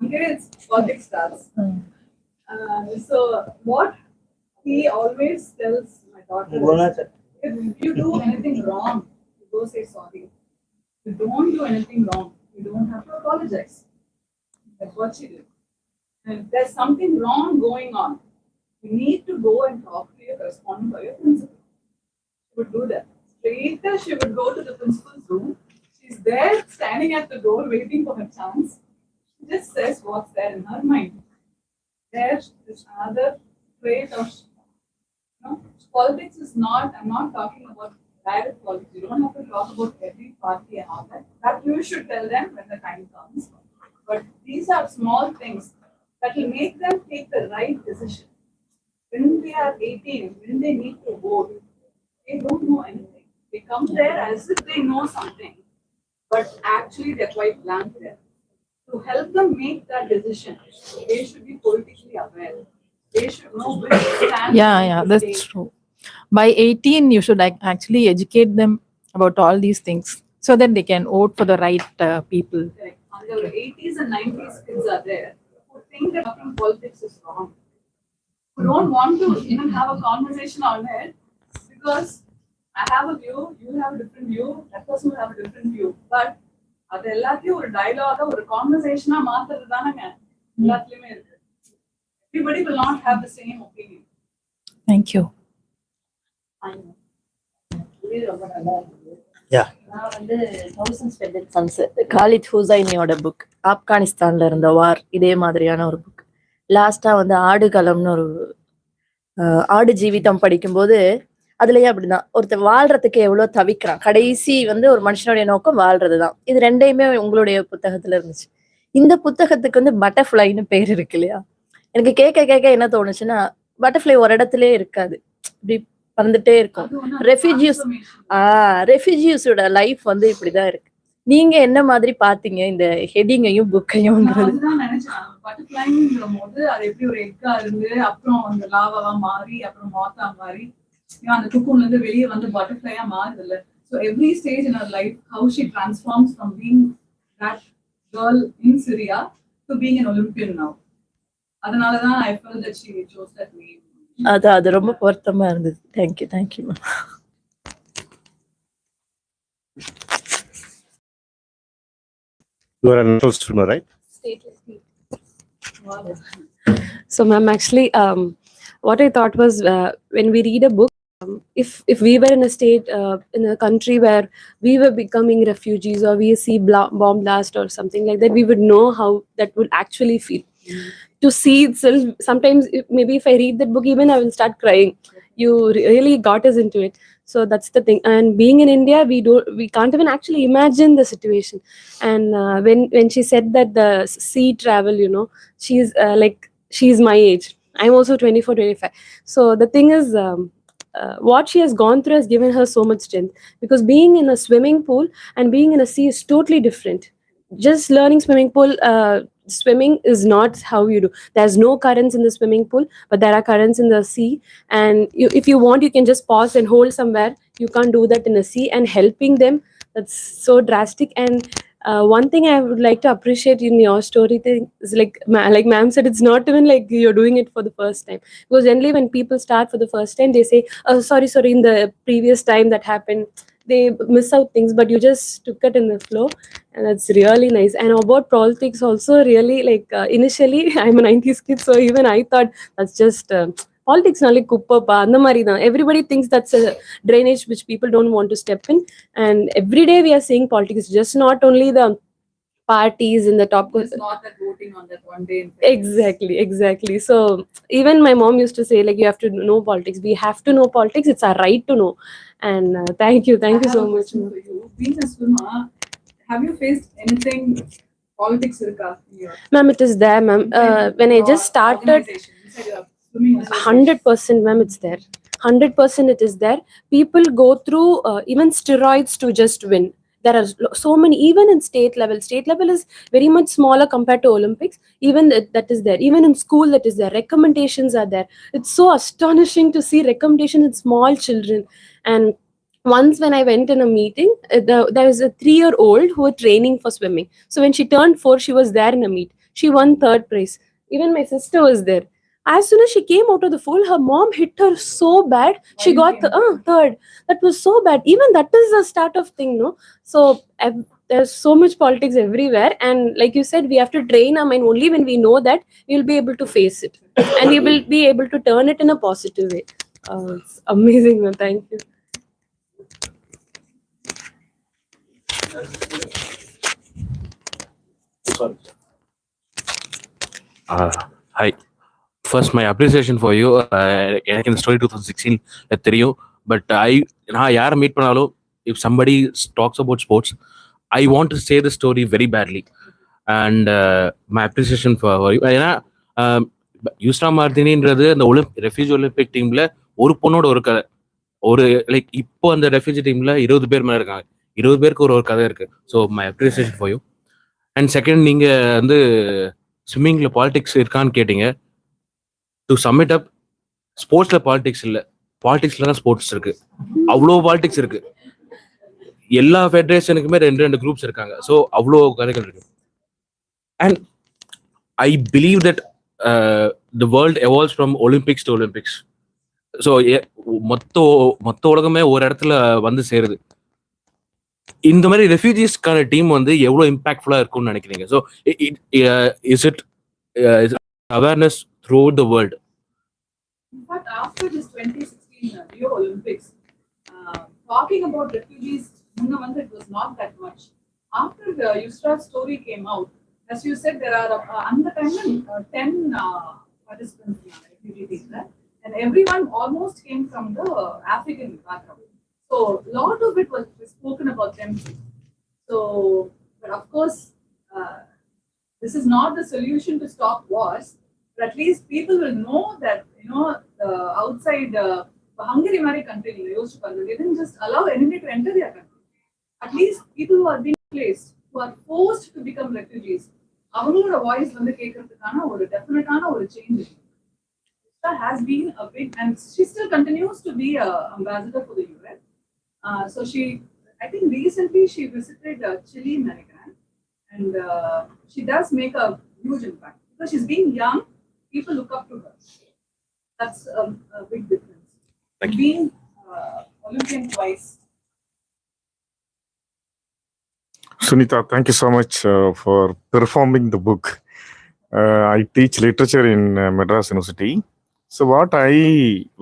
Okay, it's politics starts. So what he always tells my daughter is, if you do anything wrong, you go say sorry. If you don't do anything wrong, you don't have to apologize. That's what she did. And if there's something wrong going on, you need to go and talk to your correspondent or your principal. She would do that. Later, she would go to the principal's room. She's there standing at the door waiting for her chance. She just says what's there in her mind. There's this other trait of, politics is not, I'm not talking about direct politics. You don't have to talk about every party and all that. That you should tell them when the time comes. But these are small things that will make them take the right decision. When they are 18, when they need to vote, they don't know anything. They come there as if they know something, but actually they're quite blank there. To help them make that decision, they should be politically aware. They should know which stand. Yeah, that's true. By 18, you should actually educate them about all these things so that they can vote for the right people. Correct. On the 80s and 90s kids are there who think that talking politics is wrong, who don't want to even have a conversation on it because I have a view, you have a different view, that person will have a different view. But அது எல்லாத்தையும் ஒரு டயலாக ஒரு கான்வர்சேஷனா மாத்துறது தானங்க எல்லாத்துலயுமே இருக்கு. Everybody will not have the same opinion. Thank you. Yeah. நான் வந்து தௌசண்ட் ஸ்பெண்டட் சன்ஸ் காலித் ஹுசைனியோட புக், ஆப்கானிஸ்தான்ல இருந்த வார், இதே மாதிரியான ஒரு புக். லாஸ்டா வந்து ஆடுகளம்னு ஒரு ஆடு ஜீவிதம் படிக்கும்போது அதுலயே அப்படிதான் ஒருத்தர் வாழ்றதுக்கு எவ்வளவு தவிக்கிறான். கடைசி வந்து ஒரு மனுஷனுடைய நோக்கம் வாழ்றதுதான். இது ரெண்டையுமே உங்களுடைய புத்தகத்துல இருந்துச்சு. இந்த புத்தகத்துக்கு வந்து பட்டர்ஃப்ளைன்னு பேர் இருக்கு இல்லையா? எனக்கு கேட்க கேட்க என்ன தோணுச்சுன்னா, பட்டர்ஃப்ளை ஒரு இடத்துலயே இருக்காது, இப்படி பறந்துட்டே இருக்கும். ரெஃப்யூஜிஸோட லைஃப் வந்து இப்படிதான் இருக்கு. நீங்க என்ன மாதிரி பாத்தீங்க இந்த ஹெட்டிங்கையும் புக்கையும்? பட்டர்ஃப்ளைங்கிற போது அது எப்படி ஒரு எக்கா இருந்து அப்புறம் அந்த லாவாவா மாறி அப்புறம் மாத்தா மாறி அந்த குக்கூன்ல இருந்து வெளியே வந்து பட்டர்ஃப்ளையா மாறுது இல்ல. So every stage in her life, how she transforms from being that girl in Syria to being an Olympian now. அதனாலதான் I felt that she chose that name. அது ரொம்ப பொருத்தமா இருந்தது. Thank you. You are a natural swimmer, right? So, ma'am, actually, what I thought was when we read a book, if we were in a state, in a country where we were becoming refugees or we see bomb blast or something like that, we would know how that would actually feel. To see itself, sometimes maybe if I read that book, even I will start crying. You really got us into it. So that's the thing. And being in India, we can't even actually imagine the situation. And when she said that the sea travel, she's my age. I'm also 24, 25. So the thing is, what she has gone through has given her so much strength, because being in a swimming pool and being in a sea is totally different. Just learning swimming is not how you do. There's no currents in the swimming pool, but there are currents in the sea, and if you want, you can just pause and hold somewhere. You can't do that in the sea. And helping them, that's so drastic. And one thing I would like to appreciate in your story thing is like ma'am said, it's not even like you're doing it for the first time, because generally when people start for the first time, they say, oh, sorry, in the previous time that happened, they miss out things, but you just took it in the flow, and that's really nice. And about politics also, really, initially I'm a 90s kid, so even I thought that's just politics not like kuppapa andha mari dhaan. Everybody thinks that's a drainage which people don't want to step in, and every day we are seeing politics, just not only the parties in the top. It's not that voting on that one day. Exactly. So even my mom used to say, like, you have to know politics. We have to know politics. It's our right to know. And thank you so much. For you. Being a swimmer, have you faced anything politics irka? Ma'am, it is there, ma'am. When I just started, 100%, ma'am, it's there. 100% it is there. People go through even steroids to just win. There are so many, even in state level. State level is very much smaller compared to Olympics. Even that is there. Even in school, that is there. Recommendations are there. It's so astonishing to see recommendations in small children. And once when I went in a meeting, there was a 3-year-old who was training for swimming. So when she turned 4, she was there in a meet. She won 3rd prize. Even my sister was there. as soon as she came out of the pool, her mom hit her so bad. She got the third. That was so bad. Even that is a start of thing, no? So there's so much politics everywhere, and like you said, we have to train our mind. Only when we know that, we'll be able to face it, and we will be able to turn it in a positive way. It's amazing, man. Thank you. Hi. First, my appreciation for you. எனக்கு இந்த story 2016 தெரியும். But நான் யாரை meet பண்ணாலும் if somebody talks about sports, I want to say the story very badly. And my appreciation for you. ஏன்னா யூஸ்ரா மார்டினின்றது அந்த refugee Olympic டீம்ல ஒரு பொண்ணோட ஒரு கதை. ஒரு லைக் இப்போ அந்த ரெஃப்யூஜி டீம்ல 20 பேர் மேலே இருக்காங்க. 20 பேருக்கு ஒரு கதை இருக்கு. So my appreciation for you. And second, நீங்க வந்து ஸ்விம்மிங்ல பாலிடிக்ஸ் இருக்கான்னு கேட்டீங்க. டு சம்மிட் அப், ஸ்போர்ட்ஸ்ல பாலிடிக்ஸ் இல்லை, பாலிடிக்ஸ்ல தான் ஸ்போர்ட்ஸ் இருக்கு. அவ்வளோ பாலிடிக்ஸ் இருக்கு. எல்லா ஃபெடரேஷனுக்குமே 2 குரூப்ஸ் இருக்காங்க. ஸோ அவ்வளோ கதைகள் இருக்கு. And I believe that the world evolves from Olympics to Olympics. So மொத்த உலகமே ஒரு இடத்துல வந்து சேருது. இந்த மாதிரி ரெஃப்யூஜிஸ்க்கான டீம் வந்து எவ்வளோ இம்பாக்ட்ஃபுல்லாக இருக்கும்னு நினைக்கிறீங்க? So is it awareness throughout the world? In fact, after this 2016 Rio Olympics, talking about refugees, it was not that much. After the Yusra story came out, as you said, there are at the time 10 participants in the refugee team, and everyone almost came from the African background. So a lot of it was spoken about them. So, but of course, this is not the solution to stop wars. But at least people will know that, outside Hungary, my country, they didn't just allow anybody to enter their country. At least people who are being placed, who are forced to become refugees, avangaloda voice vandu kekradhukana oru definite ana oru change. That has been a big, and she still continues to be a ambassador for the UN. So I think recently she visited Chile, America, and she does make a huge impact because she's being young. People look up to her. That's a big difference. Being Olympian twice. Sunita, thank you so much for performing the book. I teach literature in Madras University. So what I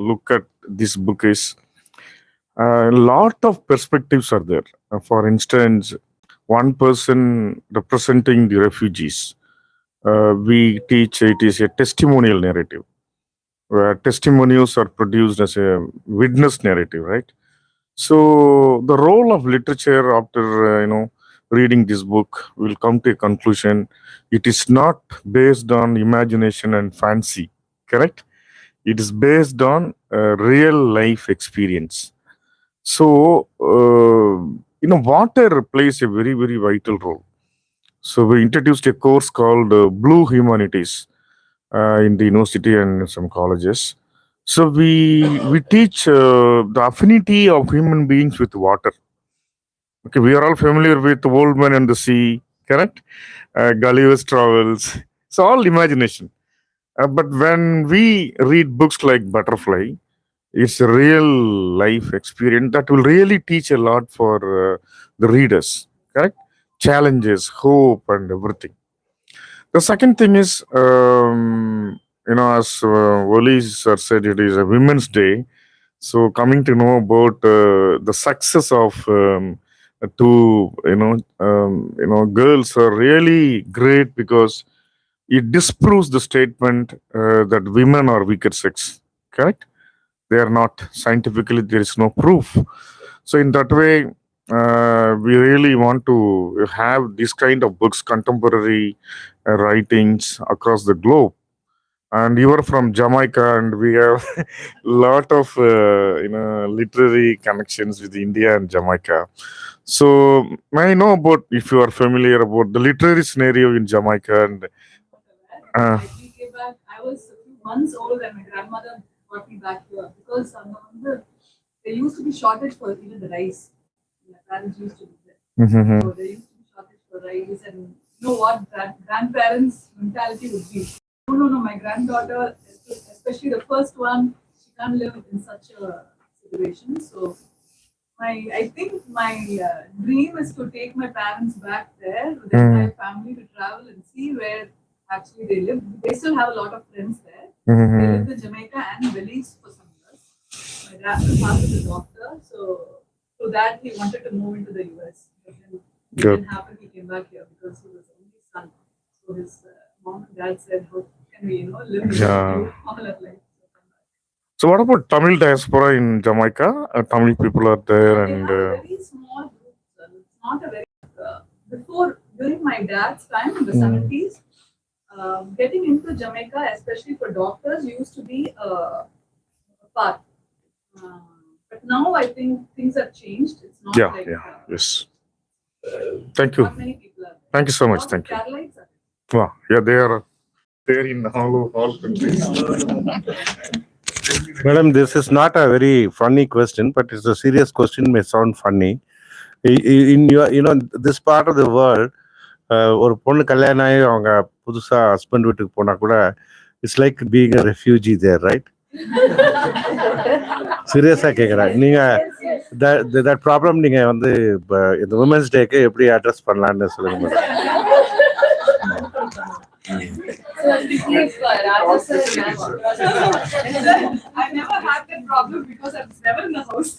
look at this book is a lot of perspectives are there. For instance, one person representing the refugees. We teach it is a testimonial narrative, where testimonials are produced as a witness narrative, right? So the role of literature after reading this book will come to a conclusion. It is not based on imagination and fancy, correct? It is based on real life experience. So water plays a very, very vital role. So we introduced a course called Blue Humanities in the university and some colleges. So we teach the affinity of human beings with water. Okay, we are all familiar with the Old Man and the Sea, correct? Gulliver's Travels. It's all imagination. But when we read books like Butterfly, it's a real life experience that will really teach a lot for the readers, correct? Challenges, hope, and everything. The second thing is, as Woli sir said, it is a Women's Day. So coming to know about the success of two, girls are really great because it disproves the statement that women are weaker sex, correct? They are not. Scientifically, there is no proof. So in that way, we really want to have this kind of books, contemporary writings across the globe. And you are from Jamaica, and we have lot of literary connections with India and Jamaica. So may I know about, if you are familiar about the literary scenario in Jamaica? And I was a few months old and my grandmother brought me back here because there used to be shortage for even the rice. My parents used to do that. So there used to be shortage for rice, and you know what grandparents' mentality would be. No, my granddaughter especially the first one, she can't live in such a situation. So I think my dream is to take my parents back there with the entire family to travel and see where actually they live. They still have a lot of friends there. They lived in Jamaica and Belize for some years. My dad was a doctor, so through that he wanted to move into the US. But then it didn't happen. He came back here because he was the only son. So his mom and dad said, "How can we, live with you all our life?" So what about Tamil diaspora in Jamaica? Tamil people are there, They and have a very small group. Sir. It's not a very during my dad's time in the 70s. Getting into Jamaica, especially for doctors, used to be a part. But now I think things have changed. It's not like yes. Thank you. not many people are. Thank you so much. Lot of Thank you. Carolites are. Wow. Yeah, they are there in all countries. Madam, this is not a very funny question, but it's a serious question. May sound funny. In your, this part of the world, ஒரு பொண்ணு கல்யாணம் ஆகி அவங்க புதுசா husband வீட்டுக்கு போனா கூட it's like being a refugee there, right? சீரியஸா கேக்குறேன். நீங்க that ப்ராப்ளம் நீங்க வந்து இந்த உமன்ஸ் டேக்கு எப்படி அட்ரஸ் பண்ணலாம்னு சொல்லுங்க madam. I never had that problem because I was never in the house.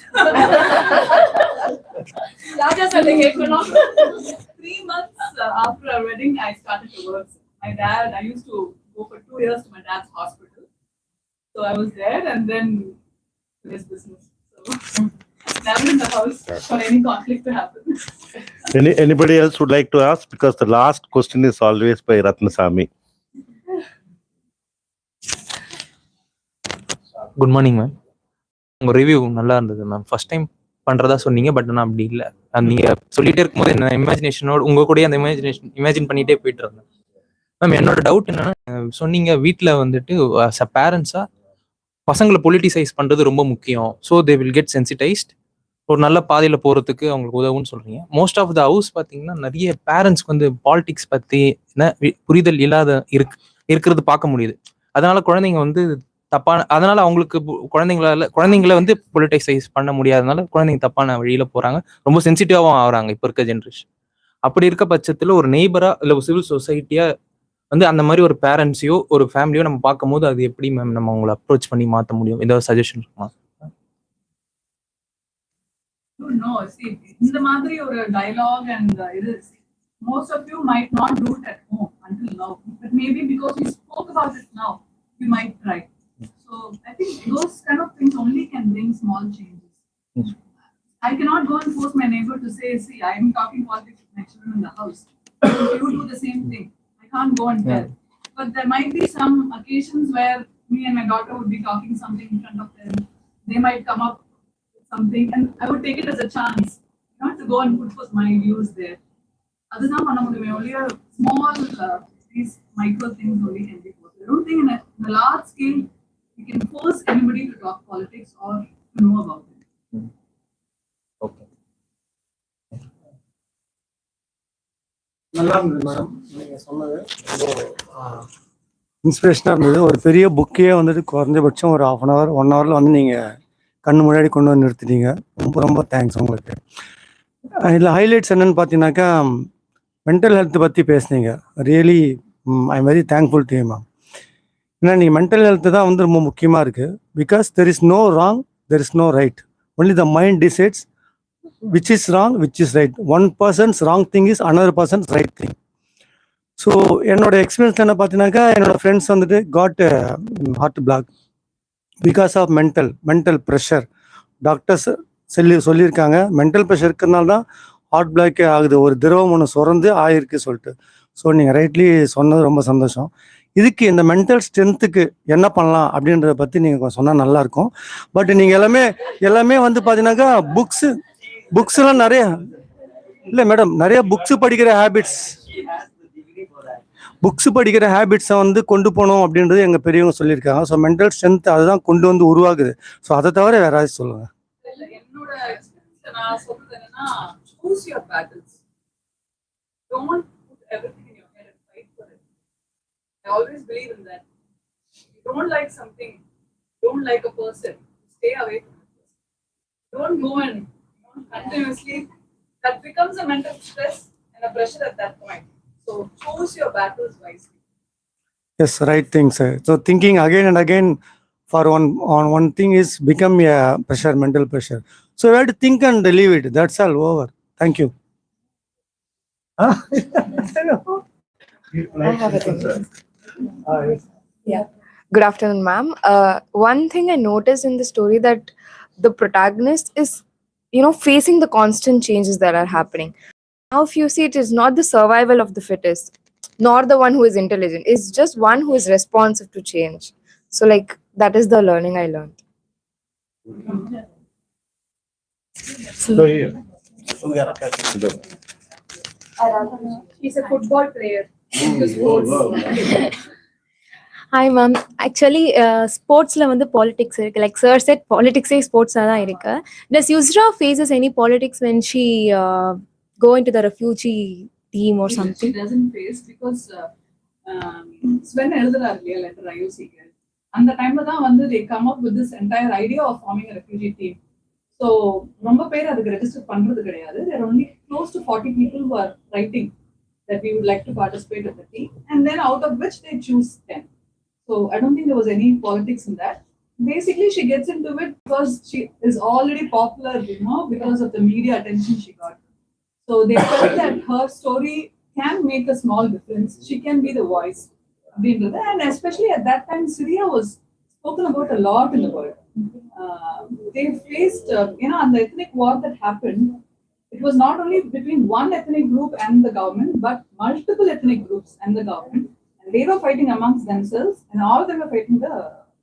Raja sir, 3 months after our wedding, I started to work. My dad, I used to go for 2 years to my dad's hospital. So I was there and then his business. So never in the house for any conflict to happen. Anybody else would like to ask? Because the last question is always by Ratnasamy. Good morning ma'am. உங்கள் review நல்லா இருந்தது ma'am. First time பண்ணுறதா சொன்னீங்க, but ஆனால் அப்படி இல்லை. நீங்கள் சொல்லிகிட்டே இருக்கும்போது என்ன இமேஜினேஷனோட உங்கள் கூட அந்த இமேஜின் பண்ணிகிட்டே போயிட்டு இருந்தேன் மேம். என்னோட டவுட் என்னன்னா, சொன்னீங்க வீட்டில் வந்துட்டு பேரண்ட்ஸாக பசங்களை பொலிட்டிசைஸ் பண்ணுறது ரொம்ப முக்கியம். ஸோ தே வில் கெட் சென்சிட்டைஸ்ட், ஒரு நல்ல பாதையில் போகிறதுக்கு அவங்களுக்கு உதவுன்னு சொல்கிறீங்க. மோஸ்ட் ஆஃப் த ஹவுஸ் பார்த்தீங்கன்னா நிறைய பேரண்ட்ஸ்க்கு வந்து பாலிடிக்ஸ் பற்றி புரிதல் இல்லாத இருக்கிறது பார்க்க முடியுது. அதனால குழந்தைங்க வந்து தப்பான, அதனால அவங்களுக்கு குழந்தைங்கள வந்து பொலிட்டிசைஸ் பண்ண முடியாதனால குழந்தைங்க தப்பான வழியில போறாங்க, ரொம்ப சென்சிட்டிவாகவும் ஆகுறாங்க இப்போ இருக்க ஜென்ரேஷன். அப்படி இருக்க பட்சத்தில் ஒரு நெய்பரா இல்லை ஒரு சிவில் சொசைட்டியா வந்து அந்த மாதிரி ஒரு பேரண்ட்ஸையோ ஒரு ஃபேமிலியோ நம்ம பார்க்கும் போது அது எப்படி மேம் நம்ம அவங்களை அப்ரோச் பண்ணி மாற்ற முடியும்? ஏதாவது சஜஷன் இருக்குமா? No, see, இந்த மாதிரி ஒரு dialogue and it is most of you might not do it at home until now, but maybe because we spoke about it now, you might try. So I think those kind of things only can bring small changes. Yes. I cannot go and force my neighbor to say, "See, I am talking politics with my children in the house. You do the same thing." I can't go and tell. But there might be some occasions where me and my daughter would be talking something in front of them. They might come up with something, and I would take it as a chance, not to go and put forth my views there. Other than only a small these micro things only can be forced. I don't think in a large scale you can force anybody to talk politics or to know about it. Okay. நல்லா இருந்தது madam, நீங்கள் சொன்னது இன்ஸ்பிரேஷனாக இருந்தது. ஒரு பெரிய புக்கே வந்துட்டு குறைஞ்சபட்சம் ஒரு 1/2 hour 1 hourல வந்து நீங்கள் கண்ணு முன்னாடி கொண்டு வந்து நிறுத்திட்டீங்க. ரொம்ப ரொம்ப தேங்க்ஸ் உங்களுக்கு. இதில் ஹைலைட்ஸ் என்னென்னு பார்த்தீங்கன்னாக்கா மென்டல் ஹெல்த் பற்றி பேசுனீங்க. Really I am very thankful to you ma'am. ஏன்னா நீங்கள் மென்டல் ஹெல்த்து தான் வந்து ரொம்ப முக்கியமாக இருக்குது. Because there is no wrong, there is no right. Only the mind decides which is wrong, which is right. One person's wrong thing is another person's right thing. So என்னோட experience என்ன பார்த்தீங்கன்னாக்கா என்னோட friends வந்துட்டு got heart block because of mental pressure. Doctors சொல்லியிருக்காங்க mental pressure இருக்கிறதுனால தான் heart பிளாக்கே ஆகுது, ஒரு திரவம் ஒன்று சுரந்து ஆகிருக்கு சொல்லிட்டு. ஸோ நீங்கள் ரைட்லி சொன்னது ரொம்ப சந்தோஷம். இதுக்கு இந்த மென்டல் ஸ்ட்ரென்த்துக்கு என்ன பண்ணலாம் அப்படின்றத பற்றி நீங்கள் சொன்னால் நல்லாயிருக்கும். பட் நீங்கள் எல்லாமே வந்து பார்த்தீங்கன்னாக்கா புக்ஸ்லாம் நிறைய இல்லை மேடம், நிறைய புக்ஸ் படிக்கிற ஹேபிட்ஸை வந்து கொண்டு போகணும் அப்படின்றது எங்கள் பெரியவங்க சொல்லியிருக்காங்க. ஸோ மென்டல் ஸ்ட்ரென்த் அதுதான் கொண்டு வந்து உருவாகுது. ஸோ அதை தவிர வேற ஏதாவது சொல்லுங்கள். என்னோட எக்ஸ்பீரியன்ஸ் நான் சொல்றது என்னன்னா, choose your battles. Don't put everything in your head and fight for it. I always believe in that. don't like something, don't like a person, stay away from it. Don't go and continuously, that becomes a mental stress and a pressure at that point. So choose your battles wisely. Yes, right thing, sir. So thinking again and again for one thing is become a pressure, mental pressure. So you have to think and leave it. That's all over. Thank you. Good afternoon, ma'am. One thing I noticed in the story that the protagonist is, facing the constant changes that are happening. Now, if you see, it is not the survival of the fittest, nor the one who is intelligent. It's just one who is responsive to change. So, like, that is the learning I learned. He's a football player. Hi ma'am actually ஸ்போர்ட்ஸில் வந்து politics இருக்குது like sir said பாலிடிக்ஸே ஸ்போர்ட்ஸாக தான் இருக்கு. Does Yusra faces any politics when she go in to the refugee team or something? She doesn't face because Sven எழுதுறாரு இல்லையா letter ஐஓசிக்கு, அந்த டைம்ல தான் வந்து they come up with this entire idea of forming a refugee team. So ரொம்ப பேர் அதுக்கு register பண்றது கிடையாது. There are only close to 40 people who are writing that we would like to participate in the team, and then out of which they choose 10. So I don't think there was any politics in that. Basically, she gets into it because she is already popular, because of the media attention she got. So they felt that her story can make a small difference. She can be the voice. And especially at that time, Syria was spoken about a lot in the world. They faced, and the ethnic war that happened, it was not only between one ethnic group and the government, but multiple ethnic groups and the government. And they were fighting amongst themselves, and all of them were fighting the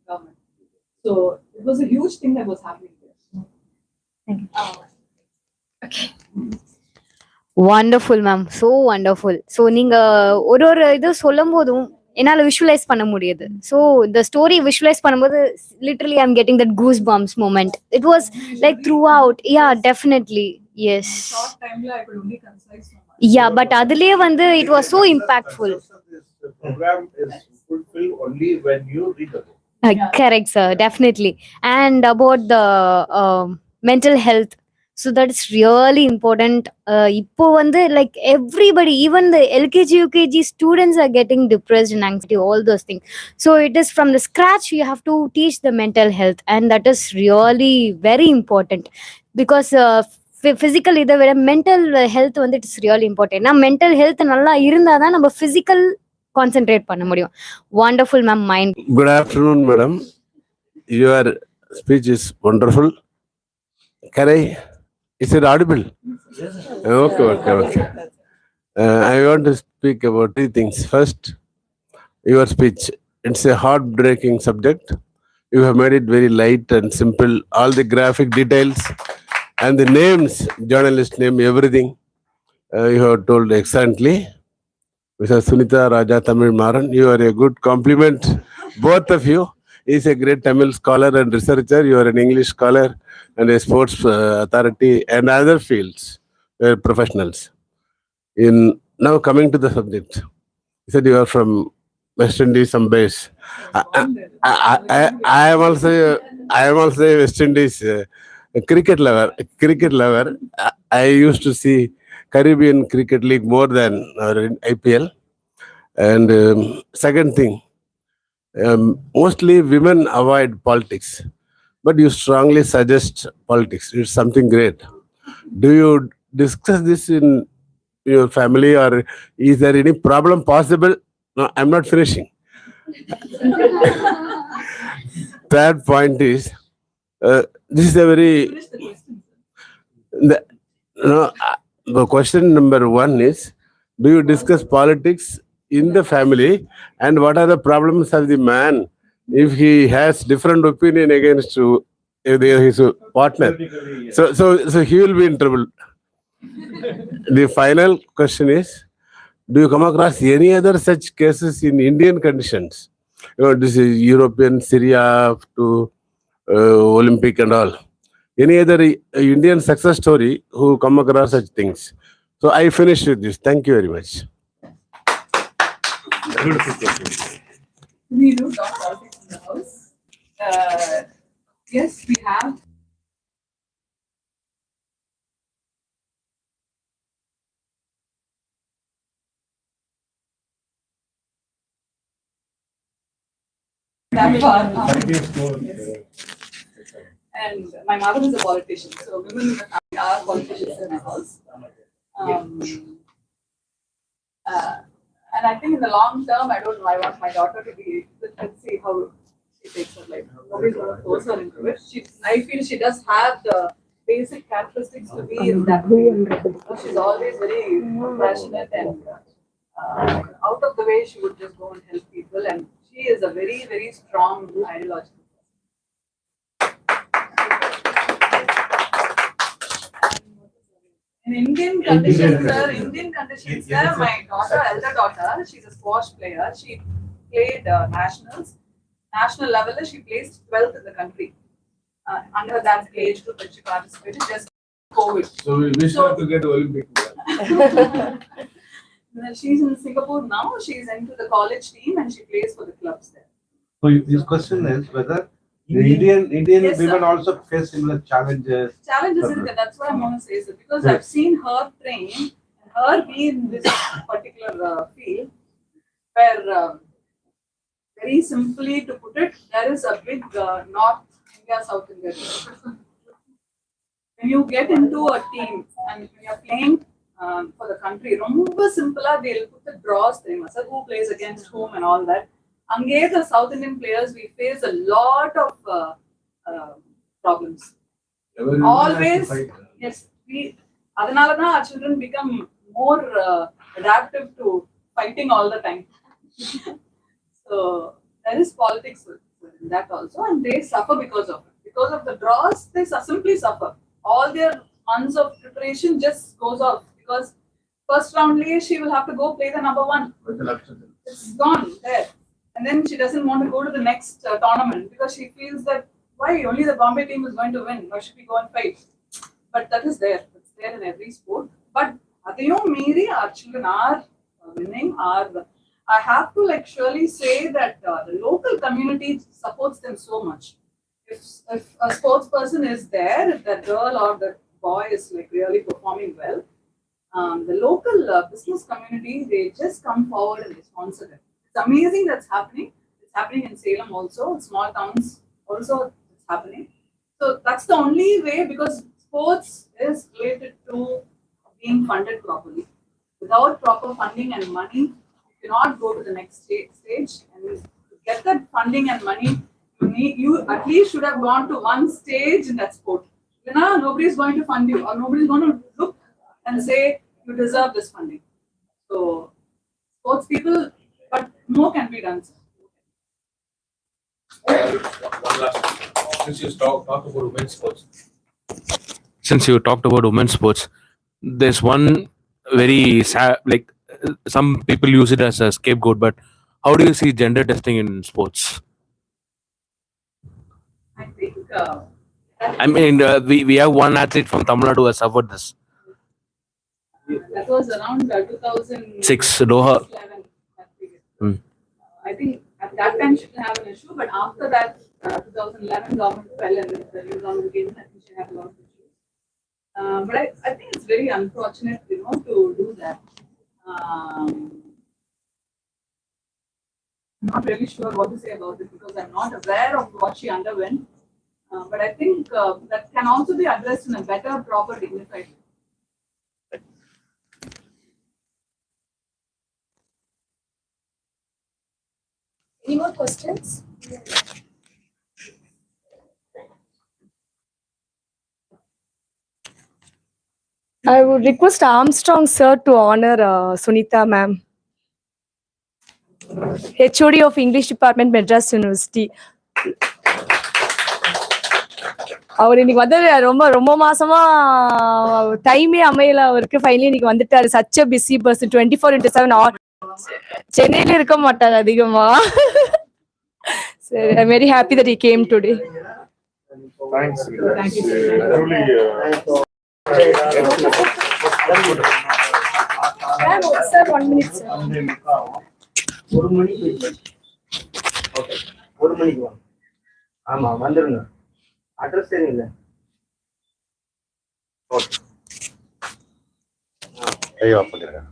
government. So it was a huge thing that was happening there. Thank you. Okay. Wonderful ma'am, so wonderful. So நீங்கள் ஒரு இது சொல்லும் போதும் என்னால் visualise பண்ண முடியுது. So இந்த story visualise பண்ணும்போது literally I am getting that goose bumps moment. It was like throughout. Yeah, definitely, yes. Yeah, but அதுலேயே வந்து it was so impactful. Program is fulfilled only when you read the book. Correct, sir, definitely. And about the mental health, so that is really important. Ipo vande like everybody, even the LKG UKG students are getting depressed and anxiety, all those things. So it is from the scratch you have to teach the mental health, and that is really very important because physical இதை விட mental health வந்து it's really important. ஏன்னா mental health நல்லா இருந்தால் தான் நம்ம physical concentrate பண்ண முடியும். Wonderful ma'am. Mind. Good afternoon, madam. Your speech is wonderful. Can I? Is it audible? Yes. Okay. I want to speak about three things. First, your speech. It's a heartbreaking subject. You have made it very light and simple. All the graphic details and the names, journalist name, everything, you have told excellently. Mr. Sunitha Raja Tamil Maran, you are a good compliment. Both of you. He is a great Tamil scholar and researcher. You are an English scholar and a sports authority and other fields, professionals. Now coming to the subject, you said you are from West Indies, some base. I am also a West Indies cricket lover. I used to see Caribbean Cricket League more than our IPL. And second thing, mostly women avoid politics, but you strongly suggest politics. It's something great. Do you discuss this in your family, or is there any problem possible? No, I'm not finishing. Third point is, this is a very... The question number one is, do you discuss politics in the family, and what are the problems of the man if he has different opinion against his partner? So he will be in trouble. The final question is, do you come across any other such cases in Indian conditions? This is European, Syria to Olympic and all. Any other Indian success story who come across such things? So I finish with this. Thank you very much. We do talk politics. the house. Yes, we have. That far. And my mother is a politician, so women in the family are politicians in my house. And I think in the long term, I don't know, I want my daughter to be, let's see how she takes her life. Nobody's going to force her into it. I feel she does have the basic characteristics to be in that field. She's always very passionate and out of the way, she would just go and help people. And she is a very, very strong ideological. In Indian conditions, my daughter, elder daughter, she's a squash player. She played national level. She placed 12th in the country. Under that age group that she participated, just COVID. So we wish her to get Olympic. She's in Singapore now. She's into the college team and she plays for the clubs there. So his question is whether the Indian Yes, women sir. also face similar challenges. Challenges in that. That's what I'm going to say, sir. Because I've seen her train and her be in this particular field where, very simply to put it, there is a big North India, South India. When you get into a team and when you're playing for the country, ரொம்ப simple, they'll put the draws, who plays against whom and all that. Ange, the South Indian players, we face a lot of problems. Always, yes, adanalana our children become more adaptive to fighting all the time. So there is politics in that also, and they suffer because of it. Because of the draws, they simply suffer. All their months of preparation just goes off because first round she will have to go play the number one. It's gone there. And then she doesn't want to go to the next tournament because she feels that why only the Bombay team is going to win. Why should we go and fight? But that is there. It's there in every sport. But Adayum Miri, our children are winning. I have to surely say that the local community supports them so much. If a sports person is there, if the girl or the boy is really performing well, the local business community, they just come forward and they sponsor them. It's amazing that's happening. It's happening in Salem also, small towns also it's happening. So that's the only way because sports is related to being funded properly. Without proper funding and money, you cannot go to the next stage. And to get that funding and money, you at least should have gone to one stage in that sport. Nobody is going to fund you or nobody is going to look and say you deserve this funding. So sports people, but more can be done. One last. Since you talked about women's sports. Since you talked about women's sports, there's one very sad, some people use it as a scapegoat, but how do you see gender testing in sports? I think we have one athlete from Tamil Nadu who has suffered this. that was around 2006, Doha. I think at that time she didn't have an issue, but after that, 2011 government fell and the new government came in, I think she had a lot of issues. But I think it's very unfortunate, to do that. I'm not really sure what to say about it because I'm not aware of what she underwent. But I think that can also be addressed in a better, proper, dignified way. Any more questions? I would request Armstrong sir to honor Sunita ma'am, HOD of English Department, Madras University. அவர் இன்னைக்கு வந்து ரொம்ப மாசமா டைமே அமையல அவருக்கு. Finally இன்னைக்கு வந்துட்டாரு. Such a busy person, 24/7 சென்னையில இருக்க மாட்டாரு அதிகமா. So I'm very happy that he came today. Thanks. Thank you. Sir, 1 minute, sir. Truly. 1 மணிக்கு வாங்க. ஆமா வந்துருங்க. அட்ரஸ் தெரியல. ஓகே. லைவ் ஆஃப் பண்ணிருக்கேன்.